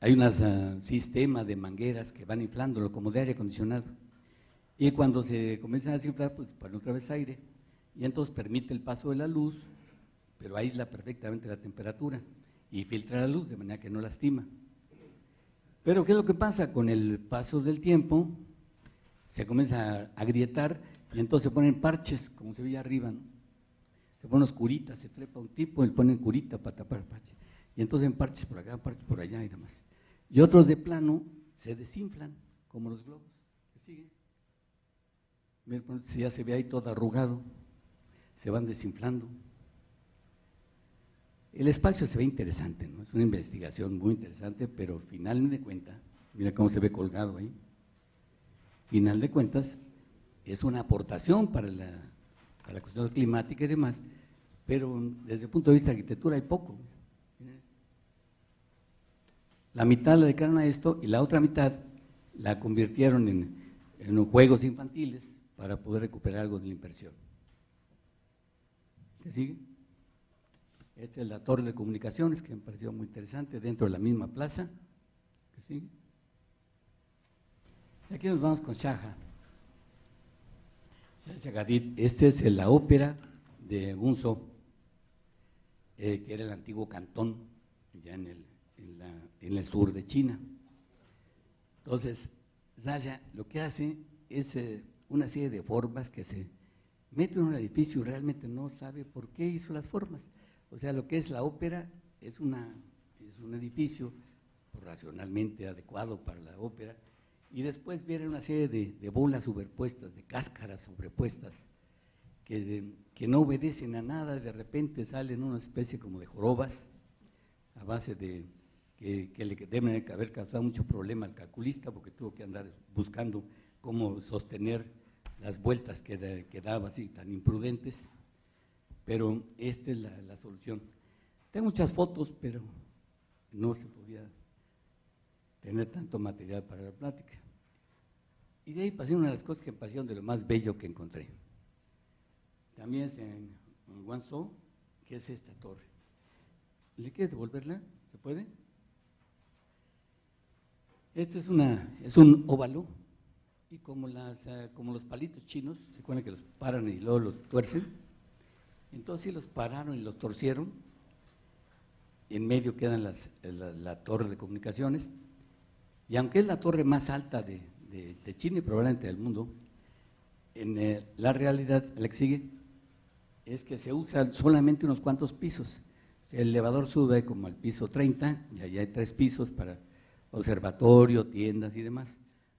Hay un sistema de mangueras que van inflándolo como de aire acondicionado. Y cuando se comienzan a inflar, pues ponen otra vez aire, y entonces permite el paso de la luz, pero aísla perfectamente la temperatura y filtra la luz de manera que no lastima. Pero ¿qué es lo que pasa? Con el paso del tiempo se comienza a agrietar y entonces se ponen parches, como se veía arriba, ¿no? Se ponen unas curitas, se trepa un tipo y le ponen curita para tapar el parche. y entonces en parches por acá, parches por allá y demás. Y otros de plano se desinflan, como los globos. ¿Qué sigue? Miren, si ya se ve ahí todo arrugado, se van desinflando. El espacio se ve interesante, ¿no? Es una investigación muy interesante, pero final de cuentas, mira cómo se ve colgado ahí. Final de cuentas, es una aportación para la cuestión climática y demás, pero desde el punto de vista de arquitectura hay poco. La mitad la dedicaron a esto y la otra mitad la convirtieron en juegos infantiles para poder recuperar algo de la inversión. ¿Qué sigue? Esta es la torre de comunicaciones, que me pareció muy interesante, dentro de la misma plaza. ¿Qué sigue? Y aquí nos vamos con Shaha. Shaha Gadid. Esta es la ópera de Gunzhou, que era el antiguo cantón, ya en el sur de China. Entonces, Shaha lo que hace es una serie de formas que se mete en un edificio y realmente no sabe por qué hizo las formas. O sea, lo que es la ópera es un edificio racionalmente adecuado para la ópera, y después viene una serie de bolas superpuestas, de cáscaras sobrepuestas, que no obedecen a nada, y de repente salen una especie como de jorobas, a base de que le deben haber causado mucho problema al calculista, porque tuvo que andar buscando cómo sostener las vueltas que daba así tan imprudentes. Pero esta es la solución. Tengo muchas fotos, pero no se podía tener tanto material para la plática. Y de ahí pasé una de las cosas que me parecieron de lo más bello que encontré. También es en Guangzhou, que es esta torre. ¿Le quieres devolverla? ¿Se puede? Este es un óvalo, y como los palitos chinos, se acuerdan que los paran y luego los tuercen. Entonces sí los pararon y los torcieron. En medio quedan la torre de comunicaciones, y aunque es la torre más alta de China y probablemente del mundo, en la realidad, la que sigue, es que se usan solamente unos cuantos pisos. El elevador sube como al piso 30, y allá hay 3 pisos para observatorio, tiendas y demás.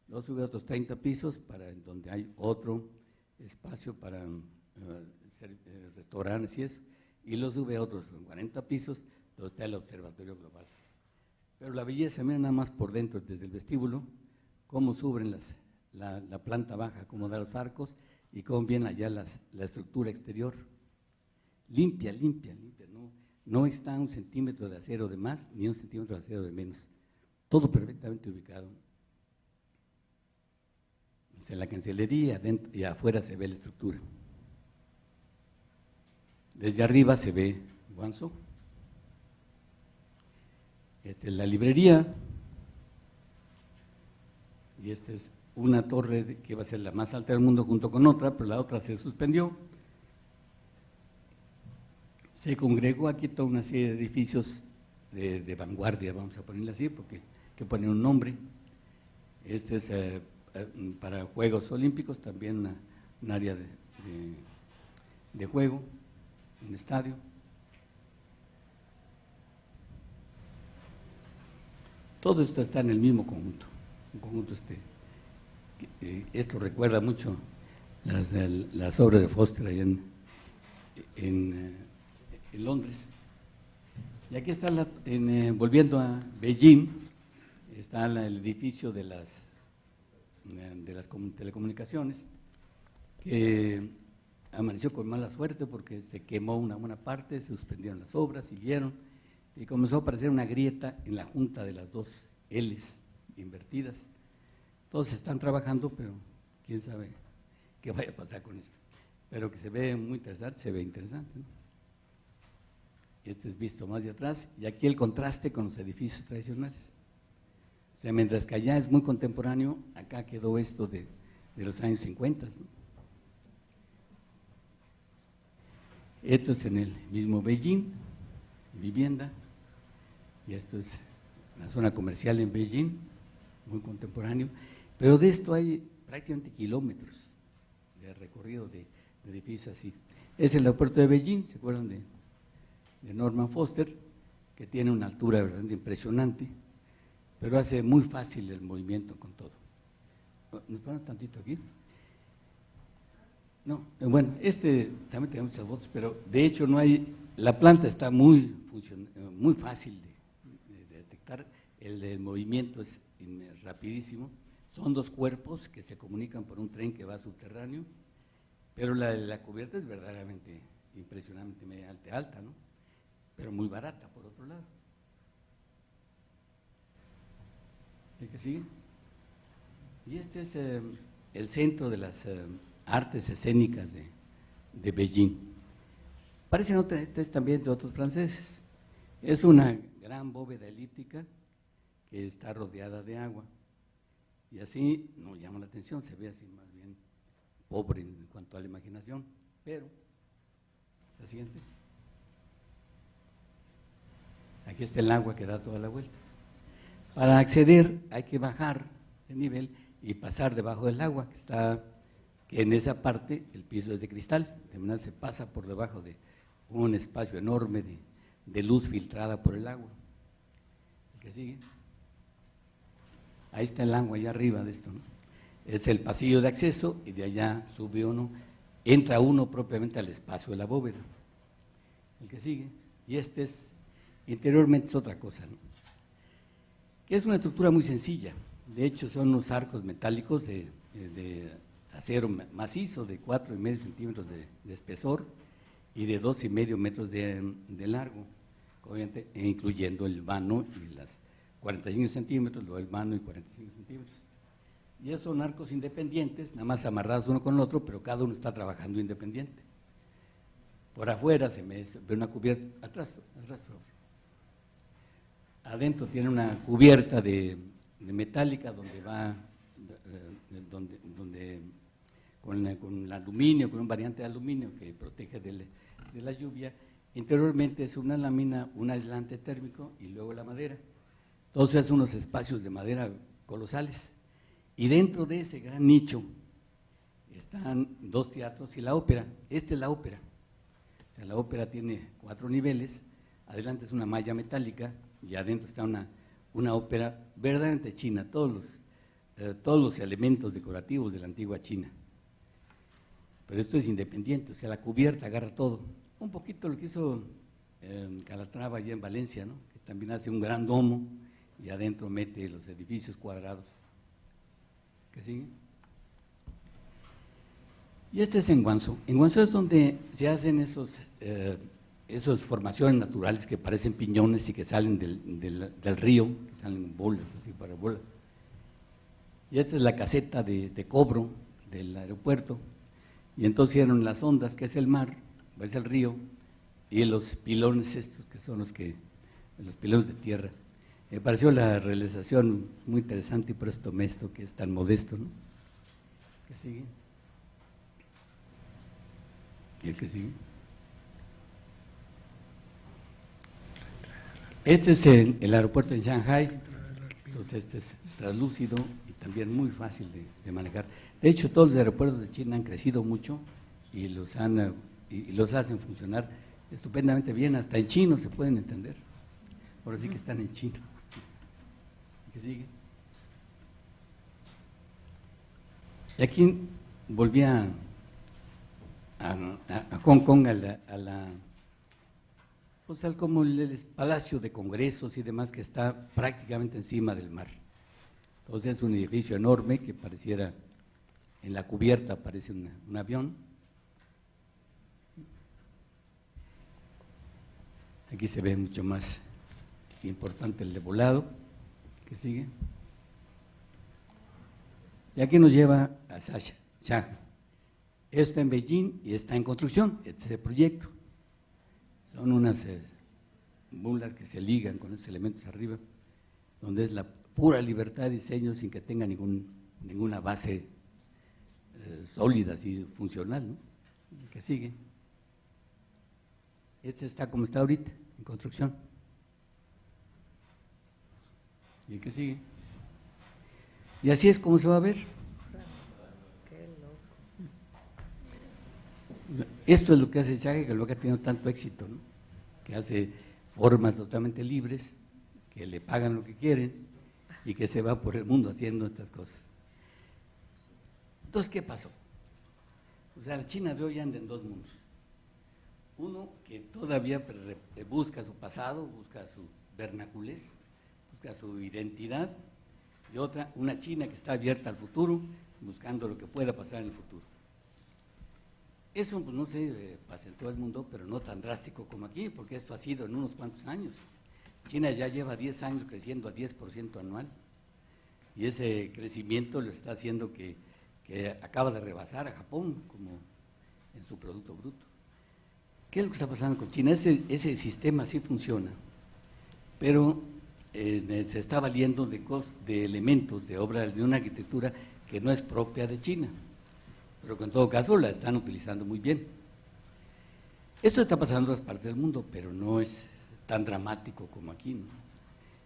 Luego sube otros 30 pisos donde hay otro espacio para restaurantes y eso, y luego sube otros 40 pisos donde está el observatorio global. Pero la belleza, mira nada más por dentro, desde el vestíbulo, cómo suben la planta baja, cómo da los arcos y cómo viene allá la estructura exterior. Limpia, no está 1 centímetro de acero de más ni 1 centímetro de acero de menos, todo perfectamente ubicado. En la cancelería, adentro y afuera se ve la estructura. Desde arriba se ve Guangzhou. Esta es la librería, y esta es una torre que va a ser la más alta del mundo junto con otra, pero la otra se suspendió. Se congregó aquí toda una serie de edificios de vanguardia, vamos a ponerle así, porque hay que poner un nombre. Este es para Juegos Olímpicos, también un área de juego, un estadio. Todo esto está en el mismo conjunto, un conjunto esto recuerda mucho las obras de Foster ahí en Londres. Y aquí está, volviendo a Beijing, está el edificio de las telecomunicaciones, que amaneció con mala suerte porque se quemó una buena parte, se suspendieron las obras, siguieron, y comenzó a aparecer una grieta en la junta de las 2 L's invertidas. Todos están trabajando, pero quién sabe qué vaya a pasar con esto. Pero que se ve muy interesante, se ve interesante, ¿no? Este es visto más de atrás, y aquí el contraste con los edificios tradicionales. O sea, mientras que allá es muy contemporáneo, acá quedó esto de los años 50, ¿no? Esto es en el mismo Beijing, vivienda, y esto es la zona comercial en Beijing, muy contemporáneo, pero de esto hay prácticamente kilómetros de recorrido de edificios así. Es el aeropuerto de Beijing, ¿se acuerdan de Norman Foster? que tiene una altura verdaderamente impresionante, pero hace muy fácil el movimiento con todo. ¿Nos ponen tantito aquí? No, bueno, también tiene muchas fotos, pero de hecho no hay, la planta está muy fácil de detectar, el del movimiento es rapidísimo, son dos cuerpos que se comunican por un tren que va subterráneo, pero la cubierta es verdaderamente impresionantemente alta, ¿no? Pero muy barata por otro lado. ¿El que sigue? Y este es el centro de las artes escénicas de Beijing. Parece no tener, este es también de otros franceses. Es una gran bóveda elíptica que está rodeada de agua. Y así nos llama la atención, se ve así más bien pobre en cuanto a la imaginación. Pero, la siguiente. Aquí está el agua que da toda la vuelta. Para acceder hay que bajar de nivel y pasar debajo del agua, que en esa parte el piso es de cristal, de manera que se pasa por debajo de un espacio enorme de luz filtrada por el agua. El que sigue. Ahí está el agua, allá arriba de esto, ¿no? Es el pasillo de acceso y de allá sube uno, entra uno propiamente al espacio de la bóveda. El que sigue. Y interiormente es otra cosa, ¿no? Que es una estructura muy sencilla. De hecho, son unos arcos metálicos de acero macizo de 4,5 centímetros de espesor y de 2,5 metros de largo, obviamente, incluyendo el vano y las 45 centímetros, luego el vano y 45 centímetros. Y esos son arcos independientes, nada más amarrados uno con el otro, pero cada uno está trabajando independiente. Por afuera se ve una cubierta, atrás, por favor. Adentro tiene una cubierta de metálica donde va, con el aluminio, con un variante de aluminio que protege de la lluvia. Interiormente es una lámina, un aislante térmico y luego la madera. Entonces unos espacios de madera colosales. Y dentro de ese gran nicho están 2 teatros y la ópera. Esta es la ópera. O sea, la ópera tiene 4 niveles, adelante es una malla metálica y adentro está una ópera verdaderamente china, todos los elementos decorativos de la antigua China. Pero esto es independiente, o sea, la cubierta agarra todo. Un poquito lo que hizo Calatrava allá en Valencia, ¿no? Que también hace un gran domo y adentro mete los edificios cuadrados. ¿Qué sigue? Y este es en Guangzhou. En Guangzhou es donde se hacen esas formaciones naturales que parecen piñones y que salen del río, que salen bolas, así para bolas. Y esta es la caseta de cobro del aeropuerto. Y entonces hicieron las ondas, que es el mar, es el río, y los pilones estos, que son los pilones de tierra. Me pareció la realización muy interesante y por eso tomé esto que es tan modesto, ¿no? ¿Qué sigue? ¿Y el que sigue? Este es el aeropuerto en Shanghai, entonces este es translúcido y también muy fácil de manejar. De hecho, todos los aeropuertos de China han crecido mucho y los hacen funcionar estupendamente bien, hasta en chino se pueden entender. Ahora sí que están en chino. ¿Qué sigue? Y aquí volví a Hong Kong, como el Palacio de Congresos y demás, que está prácticamente encima del mar. Entonces es un edificio enorme que pareciera, en la cubierta parece un avión. Aquí se ve mucho más importante el de volado. ¿Qué sigue? Y aquí nos lleva a Shanghai. Está en Beijing y está en construcción, este proyecto. Son unas bulas que se ligan con esos elementos arriba, donde es la pura libertad de diseño sin que tenga ninguna base sólida, así funcional, ¿no? ¿Qué sigue? Este está como está ahorita, en construcción. ¿Y el que sigue? Y así es como se va a ver. Esto es lo que hace Shanghai, que es lo que ha tenido tanto éxito, ¿no? Que hace formas totalmente libres, que le pagan lo que quieren y que se va por el mundo haciendo estas cosas. Entonces, ¿qué pasó? O sea, la China de hoy anda en dos mundos. Uno que todavía busca su pasado, busca su vernaculez, busca su identidad, y otra, una China que está abierta al futuro, buscando lo que pueda pasar en el futuro. Eso, pues no sé, pasa en todo el mundo, pero no tan drástico como aquí, porque esto ha sido en unos cuantos años. China ya lleva 10 años creciendo a 10% anual, y ese crecimiento lo está haciendo que acaba de rebasar a Japón como en su Producto Bruto. ¿Qué es lo que está pasando con China? Ese sistema sí funciona, pero se está valiendo de elementos de obra de una arquitectura que no es propia de China, pero que en todo caso la están utilizando muy bien. Esto está pasando en otras partes del mundo, pero no es tan dramático como aquí, ¿no?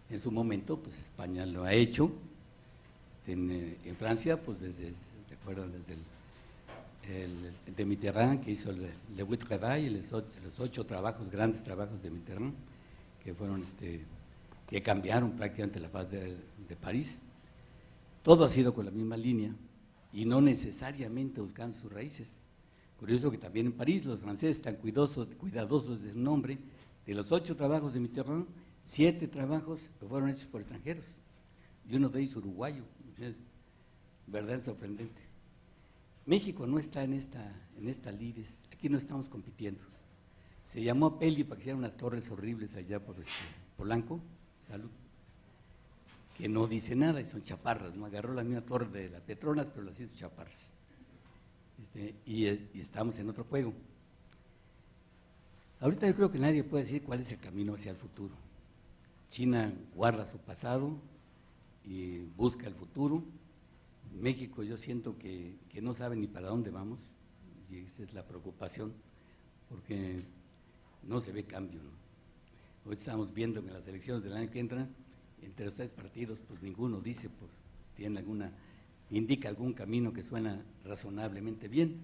En su momento, pues España lo ha hecho, en Francia, pues ¿se acuerdan? Desde el de Mitterrand, que hizo Le Huit Travail, los 8 grandes trabajos de Mitterrand, que fueron que cambiaron prácticamente la faz de París. Todo ha sido con la misma línea y no necesariamente buscando sus raíces. Curioso que también en París los franceses están cuidadosos del nombre. De los 8 trabajos de Mitterrand, 7 trabajos fueron hechos por extranjeros y uno de ellos uruguayo. Es verdad sorprendente. México no está en esta lides, aquí no estamos compitiendo. Se llamó a Peli para que hicieran unas torres horribles allá por Polanco, salud, que no dice nada y son chaparras, ¿no? Agarró la misma torre de las Petronas, pero las hizo chaparras. Y estamos en otro juego. Ahorita yo creo que nadie puede decir cuál es el camino hacia el futuro. China guarda su pasado y busca el futuro. México yo siento que no sabe ni para dónde vamos, y esa es la preocupación, porque no se ve cambio, ¿no? Hoy estamos viendo que en las elecciones del año que entra, entre los 3 partidos, pues ninguno dice, pues indica algún camino que suena razonablemente bien.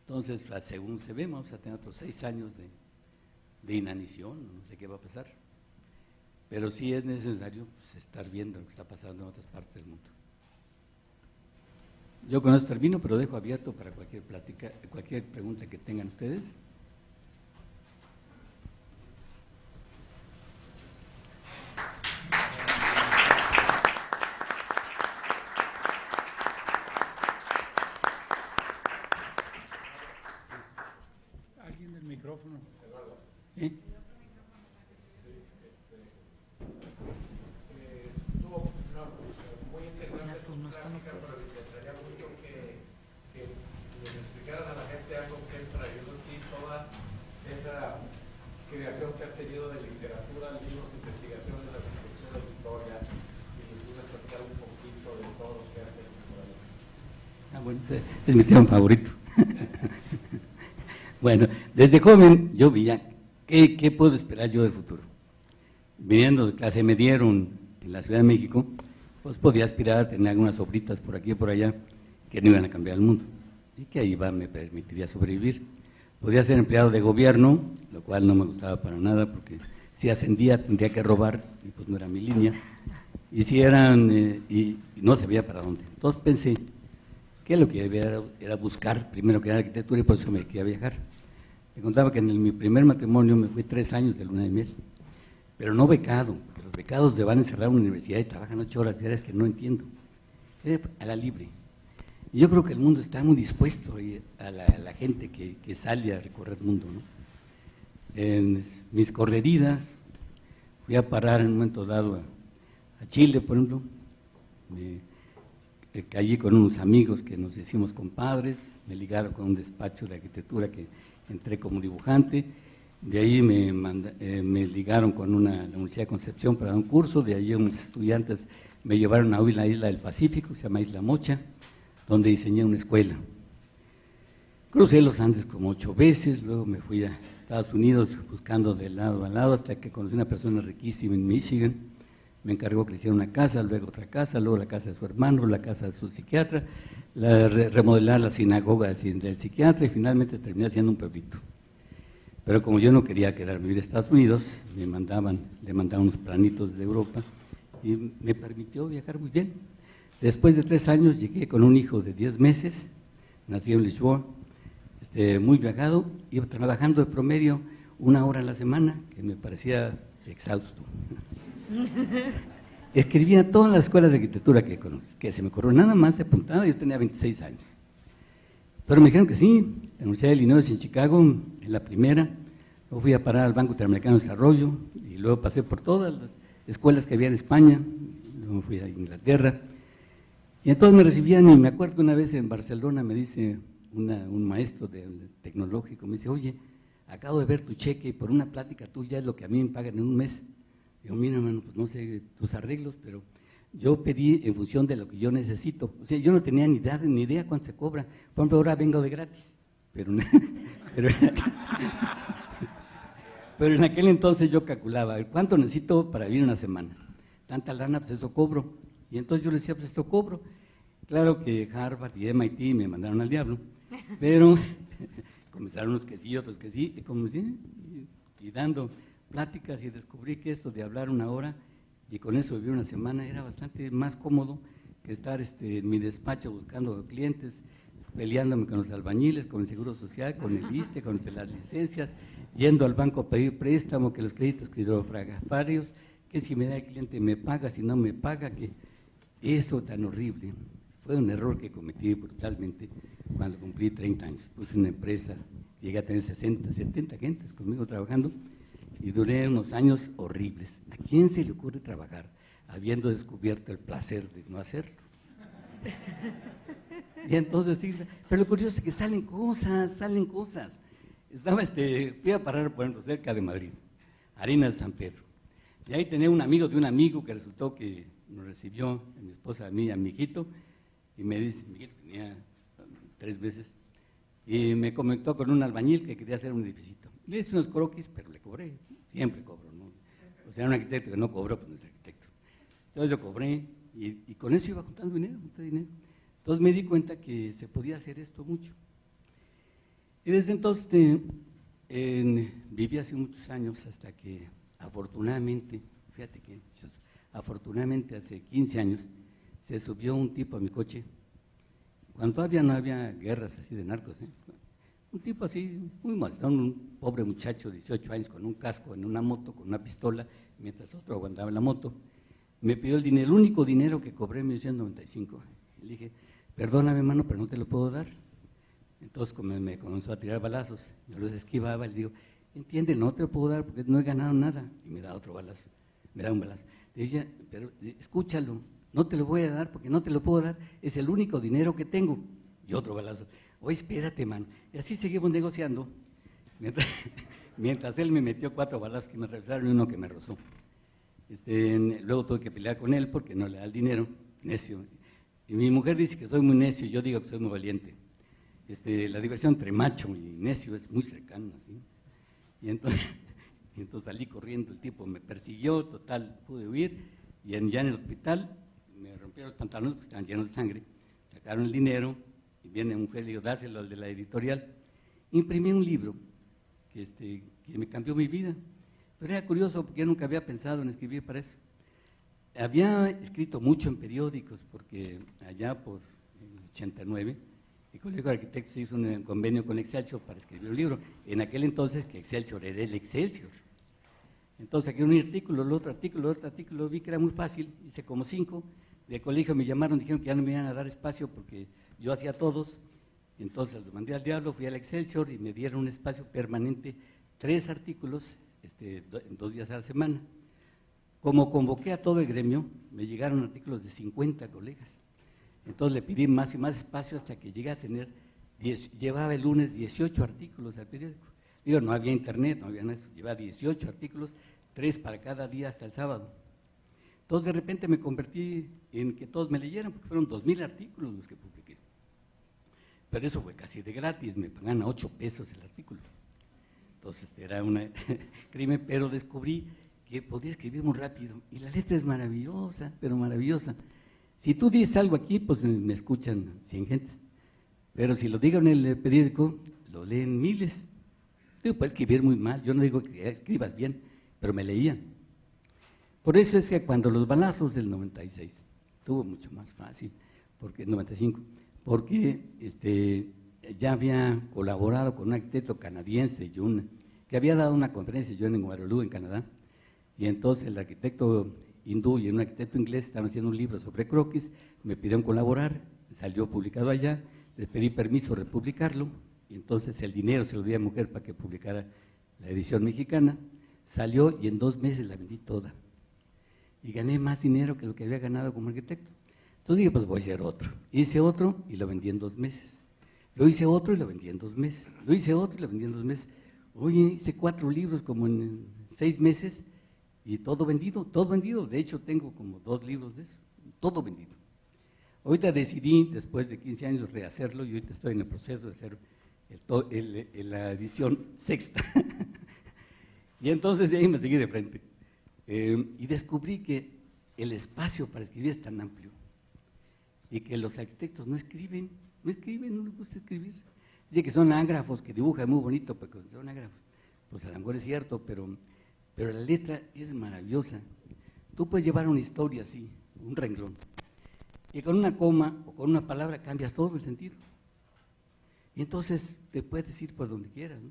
Entonces, según se ve, vamos a tener otros 6 años de inanición, no sé qué va a pasar, pero sí es necesario pues, estar viendo lo que está pasando en otras partes del mundo. Yo con eso termino, pero dejo abierto para cualquier plática, cualquier pregunta que tengan ustedes. ¿Alguien del micrófono? ¿Eh? Creación que has tenido de literatura, libros, investigaciones, arquitectura, historia, y les puedes platicar un poquito de todo lo que hacen por ahí. Bueno, es mi tema favorito. Bueno, desde joven yo veía qué puedo esperar yo del futuro. Viniendo de clase me dieron en la Ciudad de México, pues podía aspirar a tener algunas obritas por aquí y por allá que no iban a cambiar el mundo y que ahí me permitiría sobrevivir. Podía ser empleado de gobierno, lo cual no me gustaba para nada, porque si ascendía tendría que robar, y pues no era mi línea, y si y no sabía para dónde. Entonces pensé que lo que debía era buscar, primero que era arquitectura, y por eso me quería viajar. Me contaba que en mi primer matrimonio me fui 3 años de luna de miel, pero no becado, porque los becados se van a encerrar en una universidad y trabajan 8 horas diarias que no entiendo. Era a la libre. Y yo creo que el mundo está muy dispuesto a la gente que sale a recorrer el mundo, ¿no? En mis correridas fui a parar en un momento dado a Chile, por ejemplo. Me caí con unos amigos que nos hicimos compadres, me ligaron con un despacho de arquitectura que entré como dibujante, de ahí me ligaron con la Universidad de Concepción para un curso, de ahí unos estudiantes me llevaron a una isla del Pacífico, que se llama Isla Mocha, donde diseñé una escuela. Crucé los Andes como 8 veces, luego me fui a Estados Unidos buscando de lado a lado hasta que conocí a una persona riquísima en Michigan. Me encargó que le hiciera una casa, luego otra casa, luego la casa de su hermano, la casa de su psiquiatra, remodelar la sinagoga del psiquiatra y finalmente terminé haciendo un pueblito. pero como yo no quería quedarme a vivir a Estados Unidos, le mandaban unos planitos de Europa y me permitió viajar muy bien. Después de 3 años llegué con un hijo de 10 meses, nací en Lisboa, muy viajado, iba trabajando de promedio 1 hora a la semana, que me parecía exhausto. Escribía en todas las escuelas de arquitectura que se me ocurrió, nada más de apuntaba, yo tenía 26 años. Pero me dijeron que sí, la Universidad de Illinois en Chicago, en la primera, luego fui a parar al Banco Interamericano de Desarrollo, y luego pasé por todas las escuelas que había en España, luego fui a Inglaterra, y entonces me recibían, y me acuerdo que una vez en Barcelona me dice un maestro del tecnológico, me dice, oye, acabo de ver tu cheque y por una plática tuya es lo que a mí me pagan en un mes. Digo, mira, hermano, pues no sé tus arreglos, pero yo pedí en función de lo que yo necesito. O sea, yo no tenía ni idea cuánto se cobra. Por ejemplo, ahora vengo de gratis, pero en aquel entonces yo calculaba, ¿cuánto necesito para vivir una semana? Tanta lana, pues eso cobro. Y entonces yo le decía, pues esto cobro. Claro que Harvard y MIT me mandaron al diablo, pero comenzaron unos que sí, otros que sí, y dando pláticas, y descubrí que esto de hablar 1 hora y con eso vivir una semana era bastante más cómodo que estar en mi despacho buscando clientes, peleándome con los albañiles, con el Seguro Social, con el ISSSTE, con las licencias, yendo al banco a pedir préstamo, que los créditos hidrofragafarios, que si me da el cliente me paga, si no me paga, que eso tan horrible. Fue un error que cometí brutalmente cuando cumplí 30 años. Puse una empresa, llegué a tener 60, 70 gentes conmigo trabajando y duré unos años horribles. ¿A quién se le ocurre trabajar habiendo descubierto el placer de no hacerlo? Y entonces sí, pero lo curioso es que salen cosas. Fui a parar, por ejemplo, cerca de Madrid, Arenas de San Pedro. Y ahí tenía un amigo de un amigo que resultó que nos recibió, mi esposa, a mí, a mi hijito, y me dice, mi hijito tenía 3 veces, y me conectó con un albañil que quería hacer un edificio. Le hice unos croquis, pero le cobré, siempre cobro, ¿no? O sea, un arquitecto que no cobró, pues no es arquitecto. Entonces yo cobré, y con eso iba juntando dinero. Entonces me di cuenta que se podía hacer esto mucho. Y desde entonces viví hace muchos años hasta que afortunadamente, fíjate que afortunadamente hace 15 años se subió un tipo a mi coche, cuando todavía no había guerras así de narcos, un tipo así, muy molestón, un pobre muchacho de 18 años con un casco en una moto, con una pistola, mientras otro aguantaba la moto, me pidió el dinero, el único dinero que cobré en 1995. Y le dije, perdóname hermano, pero no te lo puedo dar. Entonces me comenzó a tirar balazos, yo los esquivaba y le digo, entiende, no te lo puedo dar porque no he ganado nada. Y me da otro balazo, me da un balazo. Le dije, pero escúchalo, no te lo voy a dar porque no te lo puedo dar, es el único dinero que tengo. Y otro balazo, oye, espérate, man. Y así seguimos negociando, mientras él me metió 4 balazos que me revisaron y uno que me rozó. Luego tuve que pelear con él porque no le da el dinero, necio. Y mi mujer dice que soy muy necio y yo digo que soy muy valiente. La diversión entre macho y necio es muy cercana, ¿sí? Y entonces salí corriendo, el tipo me persiguió, total, pude huir, y ya en el hospital me rompieron los pantalones porque estaban llenos de sangre, sacaron el dinero, y viene un juez y le digo, dáselo al de la editorial. Imprimí un libro que me cambió mi vida, pero era curioso porque yo nunca había pensado en escribir para eso. Había escrito mucho en periódicos porque allá por el 89 el Colegio de Arquitectos hizo un convenio con Excelsior para escribir un libro. En aquel entonces que Excelsior era el Excelsior. Entonces saqué un artículo, el otro artículo, vi que era muy fácil, hice como 5. Del colegio me llamaron, dijeron que ya no me iban a dar espacio porque yo hacía todos. Entonces los mandé al diablo, fui al Excelsior y me dieron un espacio permanente, 3 artículos en 2 días a la semana. Como convoqué a todo el gremio, me llegaron artículos de 50 colegas. Entonces le pedí más y más espacio hasta que llegué a tener, llevaba el lunes 18 artículos al periódico. Digo, no había internet, no había nada, llevaba 18 artículos, 3 para cada día hasta el sábado. Entonces de repente me convertí en que todos me leyeran, porque fueron 2,000 artículos los que publiqué. Pero eso fue casi de gratis, me pagaban a 8 pesos el artículo. Entonces era un crimen, pero descubrí que podía escribir muy rápido, y la letra es maravillosa, pero maravillosa. Si tú dices algo aquí, pues me escuchan 100 gentes, pero si lo digo en el periódico, lo leen miles. Digo, puedes escribir muy mal, yo no digo que escribas bien, pero me leían. Por eso es que cuando los balazos del 96, estuvo mucho más fácil, porque el 95, porque ya había colaborado con un arquitecto canadiense, Yuna, que había dado una conferencia, yo en Waterloo, en Canadá, y entonces el arquitecto hindú y un arquitecto inglés estaban haciendo un libro sobre croquis, me pidieron colaborar, salió publicado allá, les pedí permiso de republicarlo, y entonces el dinero se lo di a mujer para que publicara la edición mexicana, salió y en 2 meses la vendí toda, y gané más dinero que lo que había ganado como arquitecto. Entonces dije, pues voy a hacer otro. Hice otro y lo vendí en 2 meses. Lo hice otro y lo vendí en 2 meses. Lo hice otro y lo vendí en 2 meses. Oye, hice 4 libros como en 6 meses y todo vendido, todo vendido. De hecho, tengo como 2 libros de eso, todo vendido. Ahorita decidí, después de 15 años, rehacerlo y ahorita estoy en el proceso de hacer la edición sexta. Y entonces de ahí me seguí de frente. Y descubrí que el espacio para escribir es tan amplio y que los arquitectos no escriben, no les gusta escribir. Dice que son ágrafos, que dibujan muy bonito, pero son ágrafos. Pues a lo mejor es cierto, pero la letra es maravillosa. Tú puedes llevar una historia así, un renglón, y con una coma o con una palabra cambias todo el sentido. Y entonces te puedes ir por donde quieras, ¿no?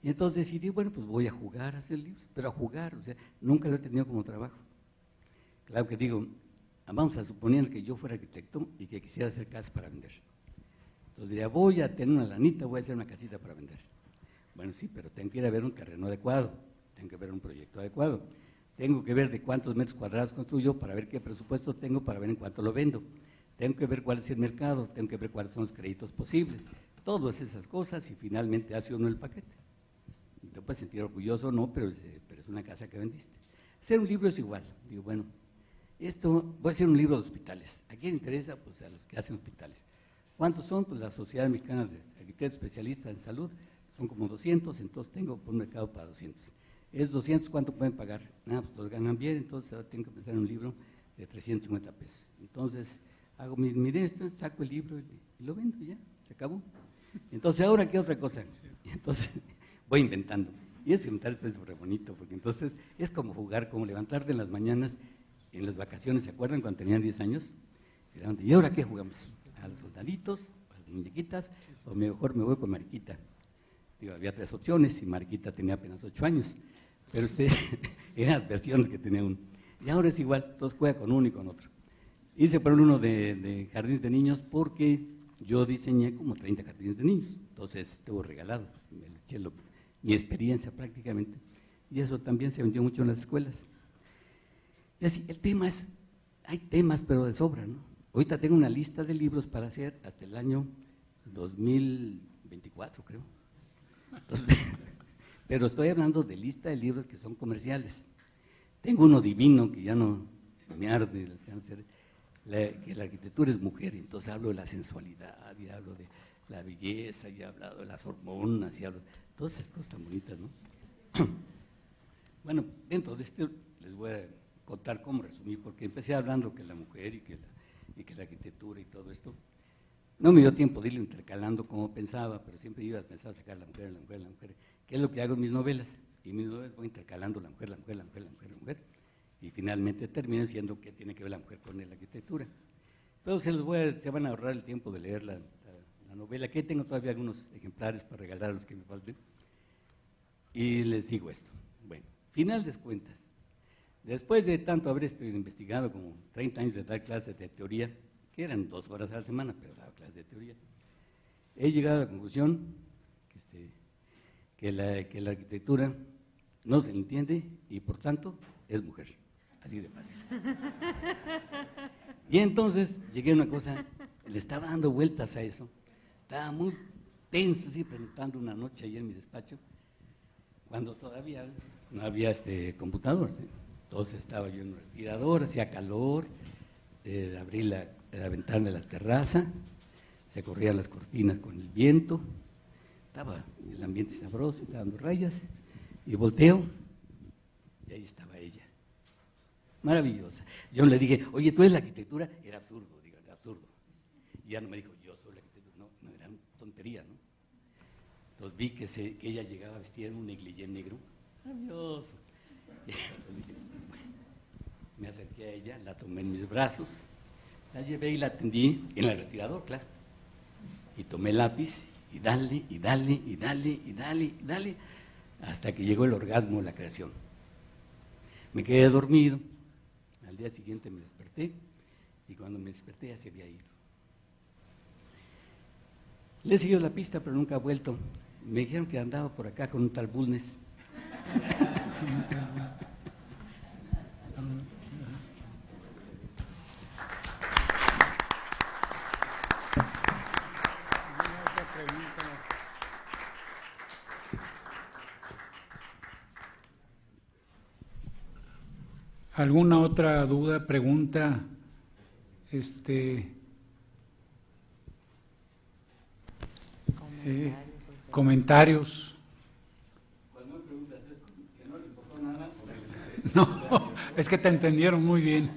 Y entonces decidí, bueno, pues voy a jugar a hacer libros, pero a jugar, o sea, nunca lo he tenido como trabajo. Claro que digo, vamos a suponer que yo fuera arquitecto y que quisiera hacer casas para vender. Entonces diría, voy a tener una lanita, voy a hacer una casita para vender. Bueno, sí, pero tengo que ir a ver un terreno adecuado, tengo que ver un proyecto adecuado, tengo que ver de cuántos metros cuadrados construyo para ver qué presupuesto tengo para ver en cuánto lo vendo, tengo que ver cuál es el mercado, tengo que ver cuáles son los créditos posibles, todas esas cosas y finalmente hace uno el paquete. Te puedes sentir orgulloso o no, pero es una casa que vendiste. Hacer un libro es igual. Digo, bueno, voy a hacer un libro de hospitales. ¿A quién interesa? Pues a los que hacen hospitales. ¿Cuántos son? Pues la Sociedad Mexicana de Arquitectos Especialistas en Salud, son como 200, entonces tengo por un mercado para 200. ¿Es 200? ¿Cuánto pueden pagar? Pues los ganan bien, entonces ahora tengo que pensar en un libro de 350 pesos. Entonces, hago esto, saco el libro y lo vendo y ya, se acabó. Entonces, ¿ahora qué otra cosa? Entonces voy inventando. Y eso inventar está súper bonito, porque entonces es como jugar, como levantarte en las mañanas, en las vacaciones, ¿se acuerdan cuando tenían 10 años? ¿Y ahora qué jugamos? ¿A los soldaditos, a las muñequitas, o mejor me voy con Mariquita? Digo, había 3 opciones y Mariquita tenía apenas 8 años, pero eran las versiones que tenía uno. Y ahora es igual, todos juegan con uno y con otro. Hice por uno de jardines de niños porque yo diseñé como 30 jardines de niños, entonces estuvo regalado, pues, me eché mi experiencia prácticamente, y eso también se vendió mucho en las escuelas. Y así, el tema es, hay temas pero de sobra, ¿no? Ahorita tengo una lista de libros para hacer hasta el año 2024, creo. Entonces, pero estoy hablando de lista de libros que son comerciales. Tengo uno divino que ya no me arde el cáncer, que la arquitectura es mujer, y entonces hablo de la sensualidad, y hablo de la belleza, y he hablado de las hormonas, y hablo de todas esas cosas tan bonitas, ¿no? Bueno, dentro de esto les voy a contar cómo resumir, porque empecé hablando que la mujer y que la arquitectura y todo esto. No me dio tiempo de irlo intercalando como pensaba, pero siempre iba a pensar sacar la mujer, que es lo que hago en mis novelas. Y en mis novelas voy intercalando la mujer, y finalmente termina siendo que tiene que ver la mujer con la arquitectura. Pero se van a ahorrar el tiempo de leer la novela, que tengo todavía algunos ejemplares para regalar a los que me falten. Y les digo esto. Bueno, final de cuentas, después de tanto haber investigado, como 30 años de dar clases de teoría, que eran 2 horas a la semana, pero daba clases de teoría, he llegado a la conclusión que la arquitectura no se entiende y por tanto es mujer, así de fácil. Y entonces llegué a una cosa, le estaba dando vueltas a eso, estaba muy tenso, así, preguntando una noche ahí en mi despacho, cuando todavía no había computador, ¿sí? Entonces estaba yo en un respirador, hacía calor, abrí la ventana de la terraza, se corrían las cortinas con el viento, estaba el ambiente sabroso, estaba dando rayas, y volteo, y ahí estaba ella, maravillosa. Yo le dije, oye, ¿tú eres la arquitectura? Era absurdo, era absurdo. Y ya no me dijo, yo soy la arquitectura, no, era una tontería, ¿no? Entonces vi que ella llegaba vestida en un negligé negro, maravilloso. Dije, bueno, me acerqué a ella, la tomé en mis brazos, la llevé y la atendí en el respirador, claro. Y tomé el lápiz y dale, y dale, y dale, y dale, y dale, hasta que llegó el orgasmo de la creación. Me quedé dormido, al día siguiente me desperté, y cuando me desperté ya se había ido. Le he seguido la pista, pero nunca ha vuelto. Me dijeron que andaba por acá con un tal Bulnes. ¿Alguna otra duda, pregunta? Comentarios. Cuando me preguntas, ¿es que no les importó nada? No, es que te entendieron muy bien.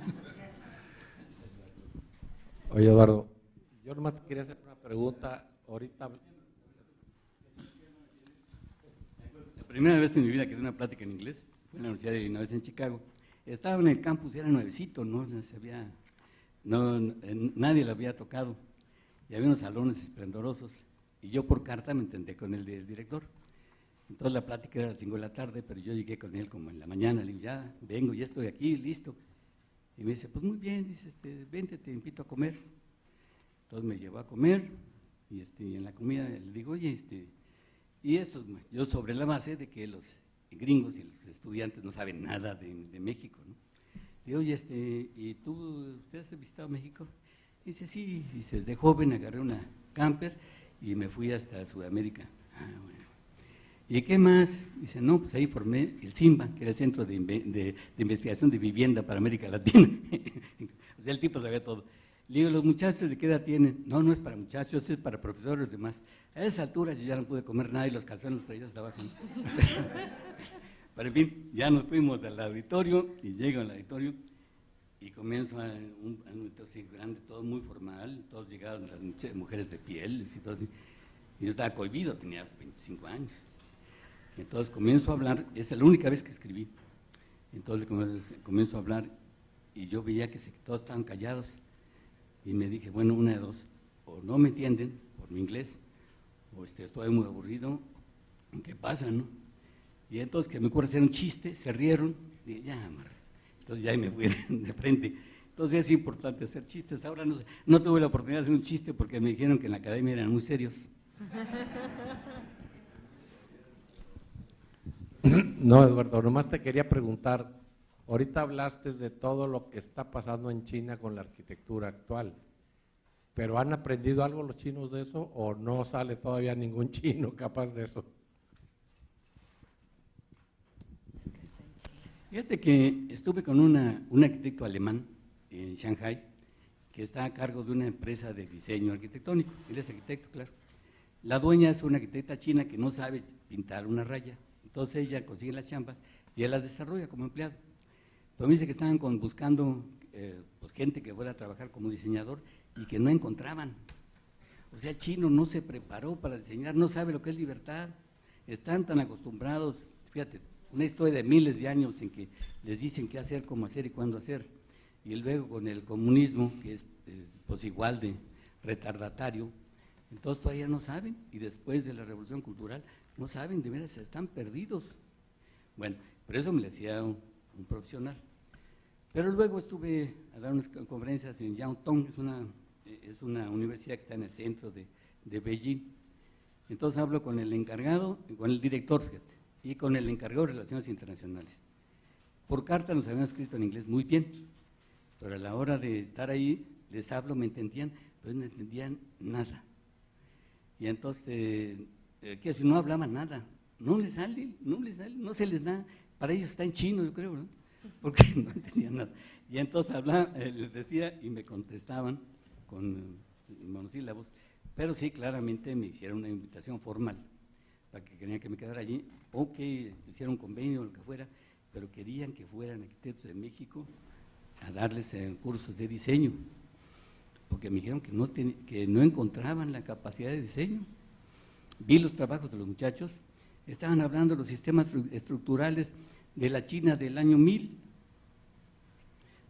Oye, Eduardo, yo nomás te quería hacer una pregunta. Ahorita. La primera vez en mi vida que di una plática en inglés fue en la Universidad de Illinois en Chicago. Estaba en el campus, era nuevecito, nadie lo había tocado. Y había unos salones esplendorosos. Y yo por carta me intenté con el director. Entonces la plática era a las 5 de la tarde, pero yo llegué con él como en la mañana. Le digo, ya vengo, ya estoy aquí, listo. Y me dice, pues muy bien, dice, vente, te invito a comer. Entonces me llevó a comer y en la comida le digo, oye, y eso, yo sobre la base de que los gringos y los estudiantes no saben nada de México, ¿no? Y oye, ¿y usted has visitado México? Dice, sí, dice, desde joven agarré una camper y me fui hasta Sudamérica. Ah, bueno. ¿Y qué más? Dice, no, pues ahí formé el CIMBA, que era el Centro de Investigación de Vivienda para América Latina. O sea, el tipo sabía todo. Le digo, ¿los muchachos de qué edad tienen? No, no es para muchachos, es para profesores y demás. A esa altura yo ya no pude comer nada y los calzones los traía hasta abajo. Pero en fin, ya nos fuimos al auditorio y llego al auditorio y comienzo a un auditorio grande, todo muy formal, todos llegaron las mujeres de piel y todo así. Y yo estaba cohibido, tenía 25 años. Entonces comienzo a hablar, esa es la única vez que escribí. Entonces comienzo a hablar y yo veía que todos estaban callados. Y me dije, bueno, una de dos, o no me entienden por mi inglés, o estoy muy aburrido, ¿qué pasa, no? Y entonces que me ocurre hacer un chiste, se rieron, y dije, ya, amarre. Entonces ya me fui de frente. Entonces es importante hacer chistes. Ahora no tuve la oportunidad de hacer un chiste porque me dijeron que en la academia eran muy serios. No, Eduardo, nomás te quería preguntar, ahorita hablaste de todo lo que está pasando en China con la arquitectura actual, pero ¿han aprendido algo los chinos de eso o no sale todavía ningún chino capaz de eso? Fíjate que estuve con un arquitecto alemán en Shanghai que está a cargo de una empresa de diseño arquitectónico. Él es arquitecto, claro. La dueña es una arquitecta china que no sabe pintar una raya. Entonces ella consigue las chambas y él las desarrolla como empleado. Pero me dice que estaban buscando pues gente que fuera a trabajar como diseñador y que no encontraban. O sea, el chino no se preparó para diseñar, no sabe lo que es libertad. Están tan acostumbrados, fíjate, una historia de miles de años en que les dicen qué hacer, cómo hacer y cuándo hacer. Y luego con el comunismo, que es pues igual de retardatario, entonces todavía no saben, y después de la Revolución Cultural no saben, de veras están perdidos. Bueno, pero eso me lo decía un profesional. Pero luego estuve a dar unas conferencias en Yaotong, es una universidad que está en el centro de Beijing. Entonces hablo con el encargado, con el director, fíjate, y con el encargado de Relaciones Internacionales. Por carta nos habían escrito en inglés muy bien, pero a la hora de estar ahí, les hablo, me entendían, pero no entendían nada. Y entonces, que si no hablaban nada, no les sale, no se les da, para ellos está en chino, yo creo, ¿no? Porque no entendían nada. Y entonces les decía y me contestaban con monosílabos, pero sí, claramente me hicieron una invitación formal para que querían que me quedara allí, o que hiciera un convenio o lo que fuera, pero querían que fueran arquitectos de México a darles cursos de diseño, porque me dijeron que no encontraban la capacidad de diseño. vi los trabajos de los muchachos, estaban hablando de los sistemas estructurales de la China del año 1000.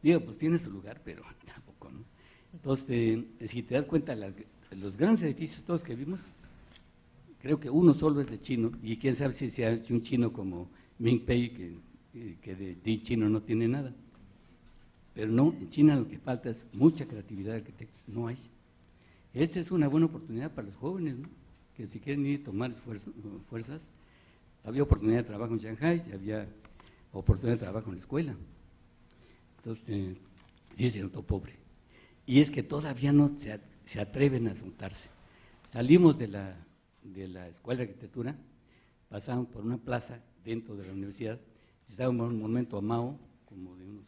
Digo, pues tiene su lugar, pero tampoco, ¿no? Entonces, si te das cuenta, los grandes edificios todos que vimos, creo que uno solo es de chino, y quién sabe si sea un chino como Ming Pei, que de chino no tiene nada. Pero no, en China lo que falta es mucha creatividad de arquitectos, no hay. Esta es una buena oportunidad para los jóvenes, ¿no? Que si quieren ir a tomar fuerzas, había oportunidad de trabajo en Shanghái, había oportunidad de trabajo en la escuela. Entonces, sí es cierto, pobre. Y es que todavía no se atreven a juntarse. Salimos de la escuela de arquitectura, pasamos por una plaza dentro de la universidad, estaba un monumento a Mao, como de unos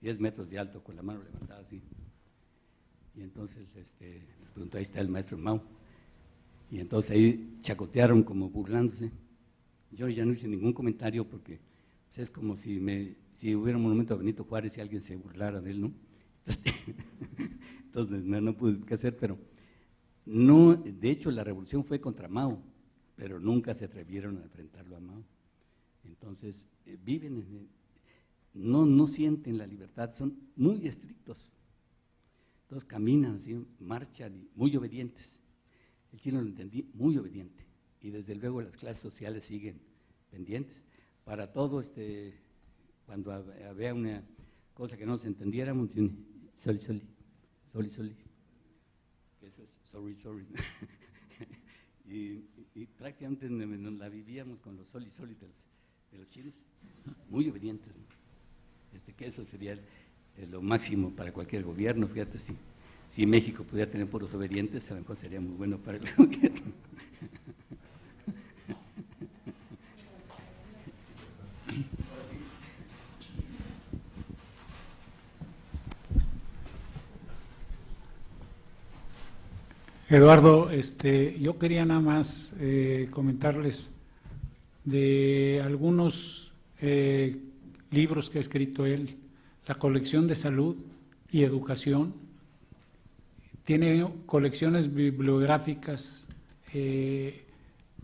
10 metros de alto, con la mano levantada así. Y entonces les preguntó, ahí está el maestro Mao. Y entonces ahí chacotearon como burlándose. Yo ya no hice ningún comentario porque pues, es como si hubiera un monumento a Benito Juárez y alguien se burlara de él, ¿no? Entonces no pude qué hacer, pero no, de hecho la revolución fue contra Mao, pero nunca se atrevieron a enfrentarlo a Mao. Entonces viven, no sienten la libertad, son muy estrictos. Entonces caminan así, marchan y muy obedientes. El chino lo entendí, muy obediente. Y desde luego las clases sociales siguen pendientes. Para todo, cuando había una cosa que no se entendiéramos, soli. Eso es sorry. y prácticamente nos la vivíamos con los soli de los chinos, muy obedientes, ¿no? Que eso sería lo máximo para cualquier gobierno. Fíjate, si México pudiera tener puros obedientes, a lo mejor sería muy bueno para el gobierno. Eduardo, yo quería nada más comentarles de algunos libros que ha escrito él, la colección de salud y educación, tiene colecciones bibliográficas,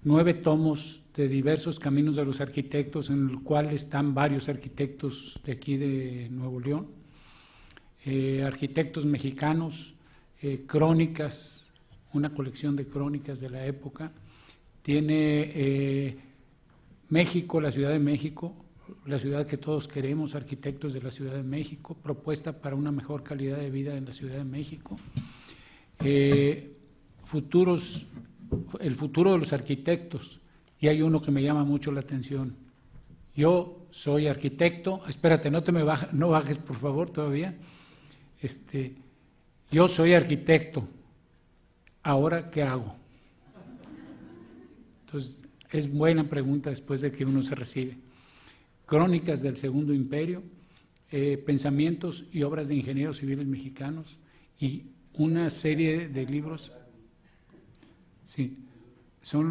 9 tomos de diversos caminos de los arquitectos, en el cual están varios arquitectos de aquí de Nuevo León, arquitectos mexicanos, crónicas, una colección de crónicas de la época, tiene México, la Ciudad de México, la ciudad que todos queremos, arquitectos de la Ciudad de México, propuesta para una mejor calidad de vida en la Ciudad de México, el futuro de los arquitectos, y hay uno que me llama mucho la atención. Yo soy arquitecto, espérate, no bajes por favor todavía. Yo soy arquitecto, ¿ahora qué hago? Entonces, es buena pregunta después de que uno se recibe. Crónicas del Segundo Imperio, pensamientos y obras de ingenieros civiles mexicanos y una serie de libros. Sí, son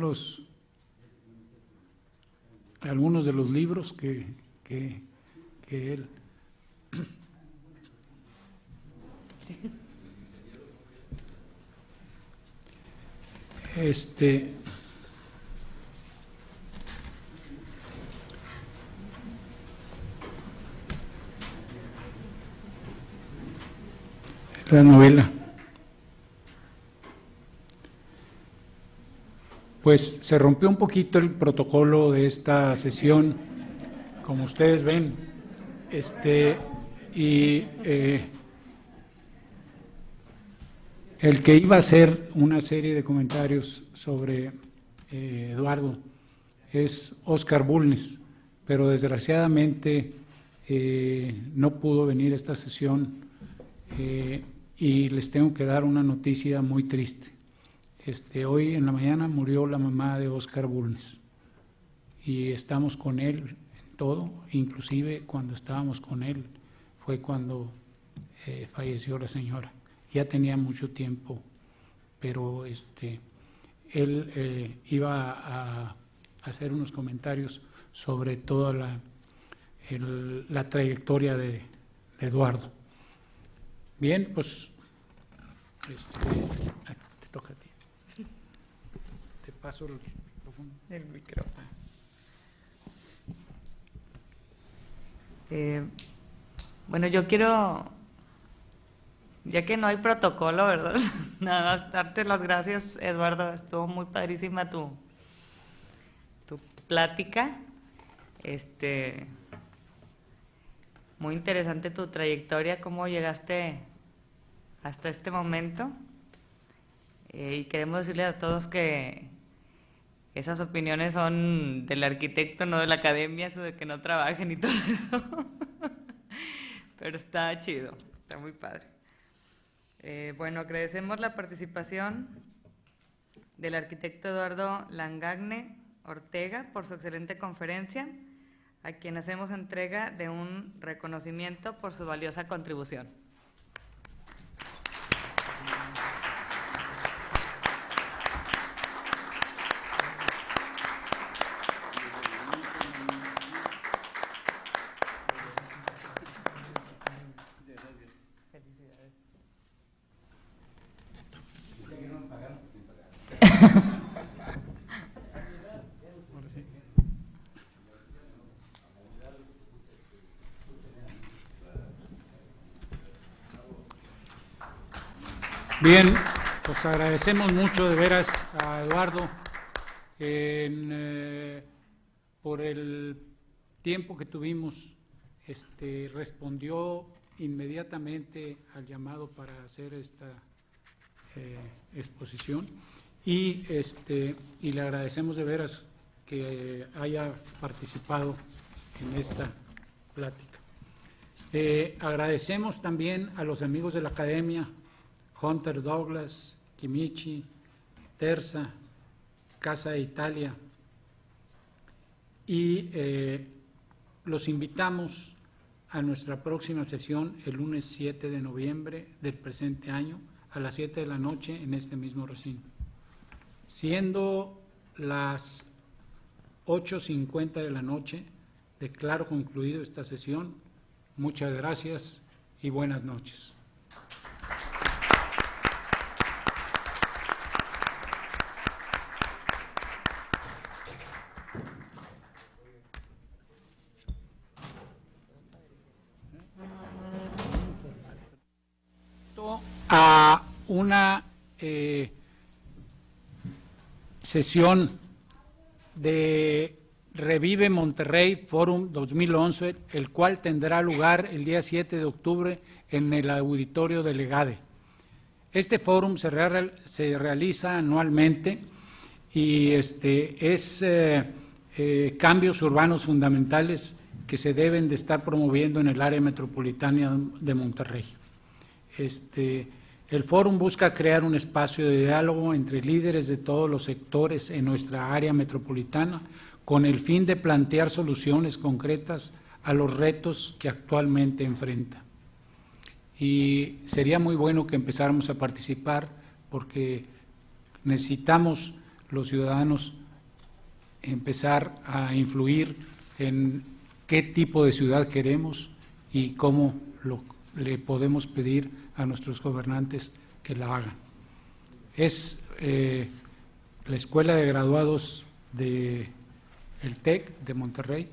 algunos de los libros que él. La novela. Pues se rompió un poquito el protocolo de esta sesión, como ustedes ven, el que iba a hacer una serie de comentarios sobre Eduardo es Óscar Bulnes, pero desgraciadamente no pudo venir a esta sesión y les tengo que dar una noticia muy triste. Hoy en la mañana murió la mamá de Óscar Bulnes y estamos con él en todo, inclusive cuando estábamos con él fue cuando falleció la señora. Ya tenía mucho tiempo, pero él iba a hacer unos comentarios sobre toda la trayectoria de Eduardo. Bien, pues te toca a ti. paso el micrófono. El micrófono. Bueno, yo quiero, ya que no hay protocolo, ¿verdad? Nada más darte las gracias, Eduardo. Estuvo muy padrísima tu plática. Muy interesante tu trayectoria, cómo llegaste hasta este momento. Y queremos decirle a todos que esas opiniones son del arquitecto, no de la academia, eso de que no trabajen y todo eso. Pero está chido, está muy padre. Bueno, agradecemos la participación del arquitecto Eduardo Langagne Ortega por su excelente conferencia, a quien hacemos entrega de un reconocimiento por su valiosa contribución. Bien, pues agradecemos mucho de veras a Eduardo por el tiempo que tuvimos. Respondió inmediatamente al llamado para hacer esta exposición y le agradecemos de veras que haya participado en esta plática. Agradecemos también a los amigos de la academia, Hunter Douglas, Kimichi, Terza, Casa de Italia, y los invitamos a nuestra próxima sesión el lunes 7 de noviembre del presente año a las 7 de la noche en este mismo recinto. Siendo las 8:50 de la noche, declaro concluido esta sesión. Muchas gracias y buenas noches. A una sesión de Revive Monterrey Forum 2011, el cual tendrá lugar el día 7 de octubre en el Auditorio del EGADE. Este fórum se realiza anualmente y es cambios urbanos fundamentales que se deben de estar promoviendo en el área metropolitana de Monterrey. El fórum busca crear un espacio de diálogo entre líderes de todos los sectores en nuestra área metropolitana con el fin de plantear soluciones concretas a los retos que actualmente enfrenta. Y sería muy bueno que empezáramos a participar porque necesitamos los ciudadanos empezar a influir en qué tipo de ciudad queremos y cómo le podemos pedir a nuestros gobernantes que la hagan. Es la Escuela de Graduados del TEC de Monterrey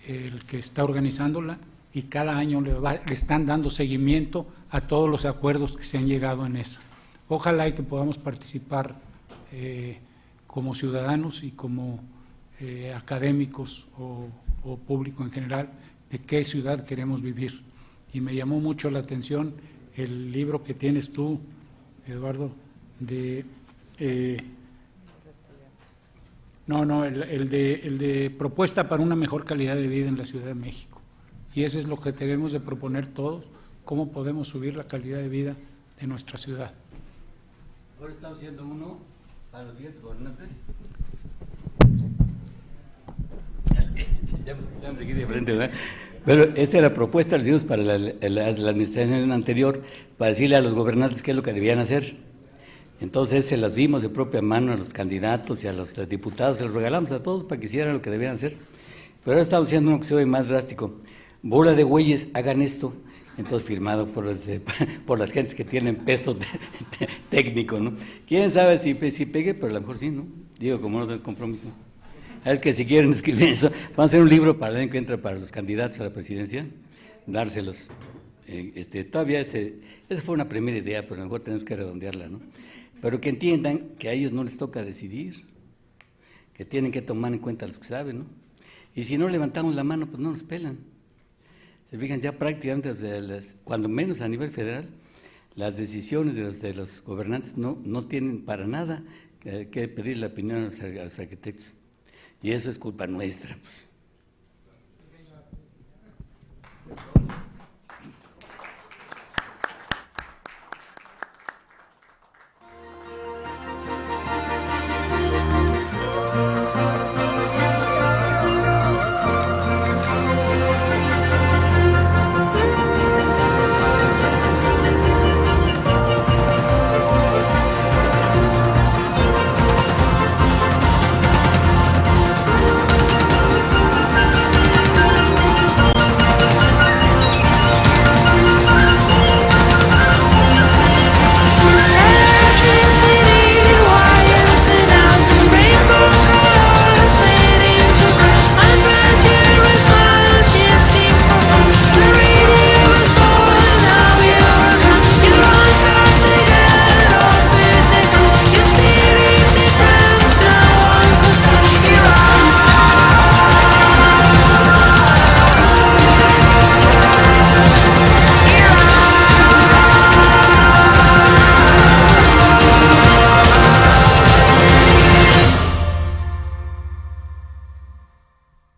el que está organizándola y cada año le están dando seguimiento a todos los acuerdos que se han llegado en esa. Ojalá y que podamos participar como ciudadanos y como académicos o público en general de qué ciudad queremos vivir. Y me llamó mucho la atención el libro que tienes tú, Eduardo, de el de propuesta para una mejor calidad de vida en la Ciudad de México. Y eso es lo que debemos de proponer todos, cómo podemos subir la calidad de vida de nuestra ciudad. Ahora estamos haciendo uno para los siguientes gobernantes. Ya estamos aquí de frente, ¿verdad? Pero esta era la propuesta que hicimos para la administración anterior, para decirle a los gobernantes qué es lo que debían hacer. Entonces se las dimos de propia mano a los candidatos y a los diputados, se los regalamos a todos para que hicieran lo que debían hacer. Pero ahora estamos haciendo uno que se ve más drástico. Bola de güeyes, hagan esto. Entonces firmado por las gentes que tienen peso técnico, ¿no? Quién sabe si pegue, pero a lo mejor sí, ¿no? Digo, como no es compromiso. Es que si quieren escribir eso, vamos a hacer un libro para el año que entra para los candidatos a la presidencia, dárselos. Todavía esa fue una primera idea, pero a lo mejor tenemos que redondearla, ¿no? Pero que entiendan que a ellos no les toca decidir, que tienen que tomar en cuenta los que saben, ¿no? Y si no levantamos la mano, pues no nos pelan. Se fijan, ya prácticamente, cuando menos a nivel federal, las decisiones de los gobernantes no tienen para nada que pedir la opinión a los arquitectos. Y eso es culpa nuestra, pues.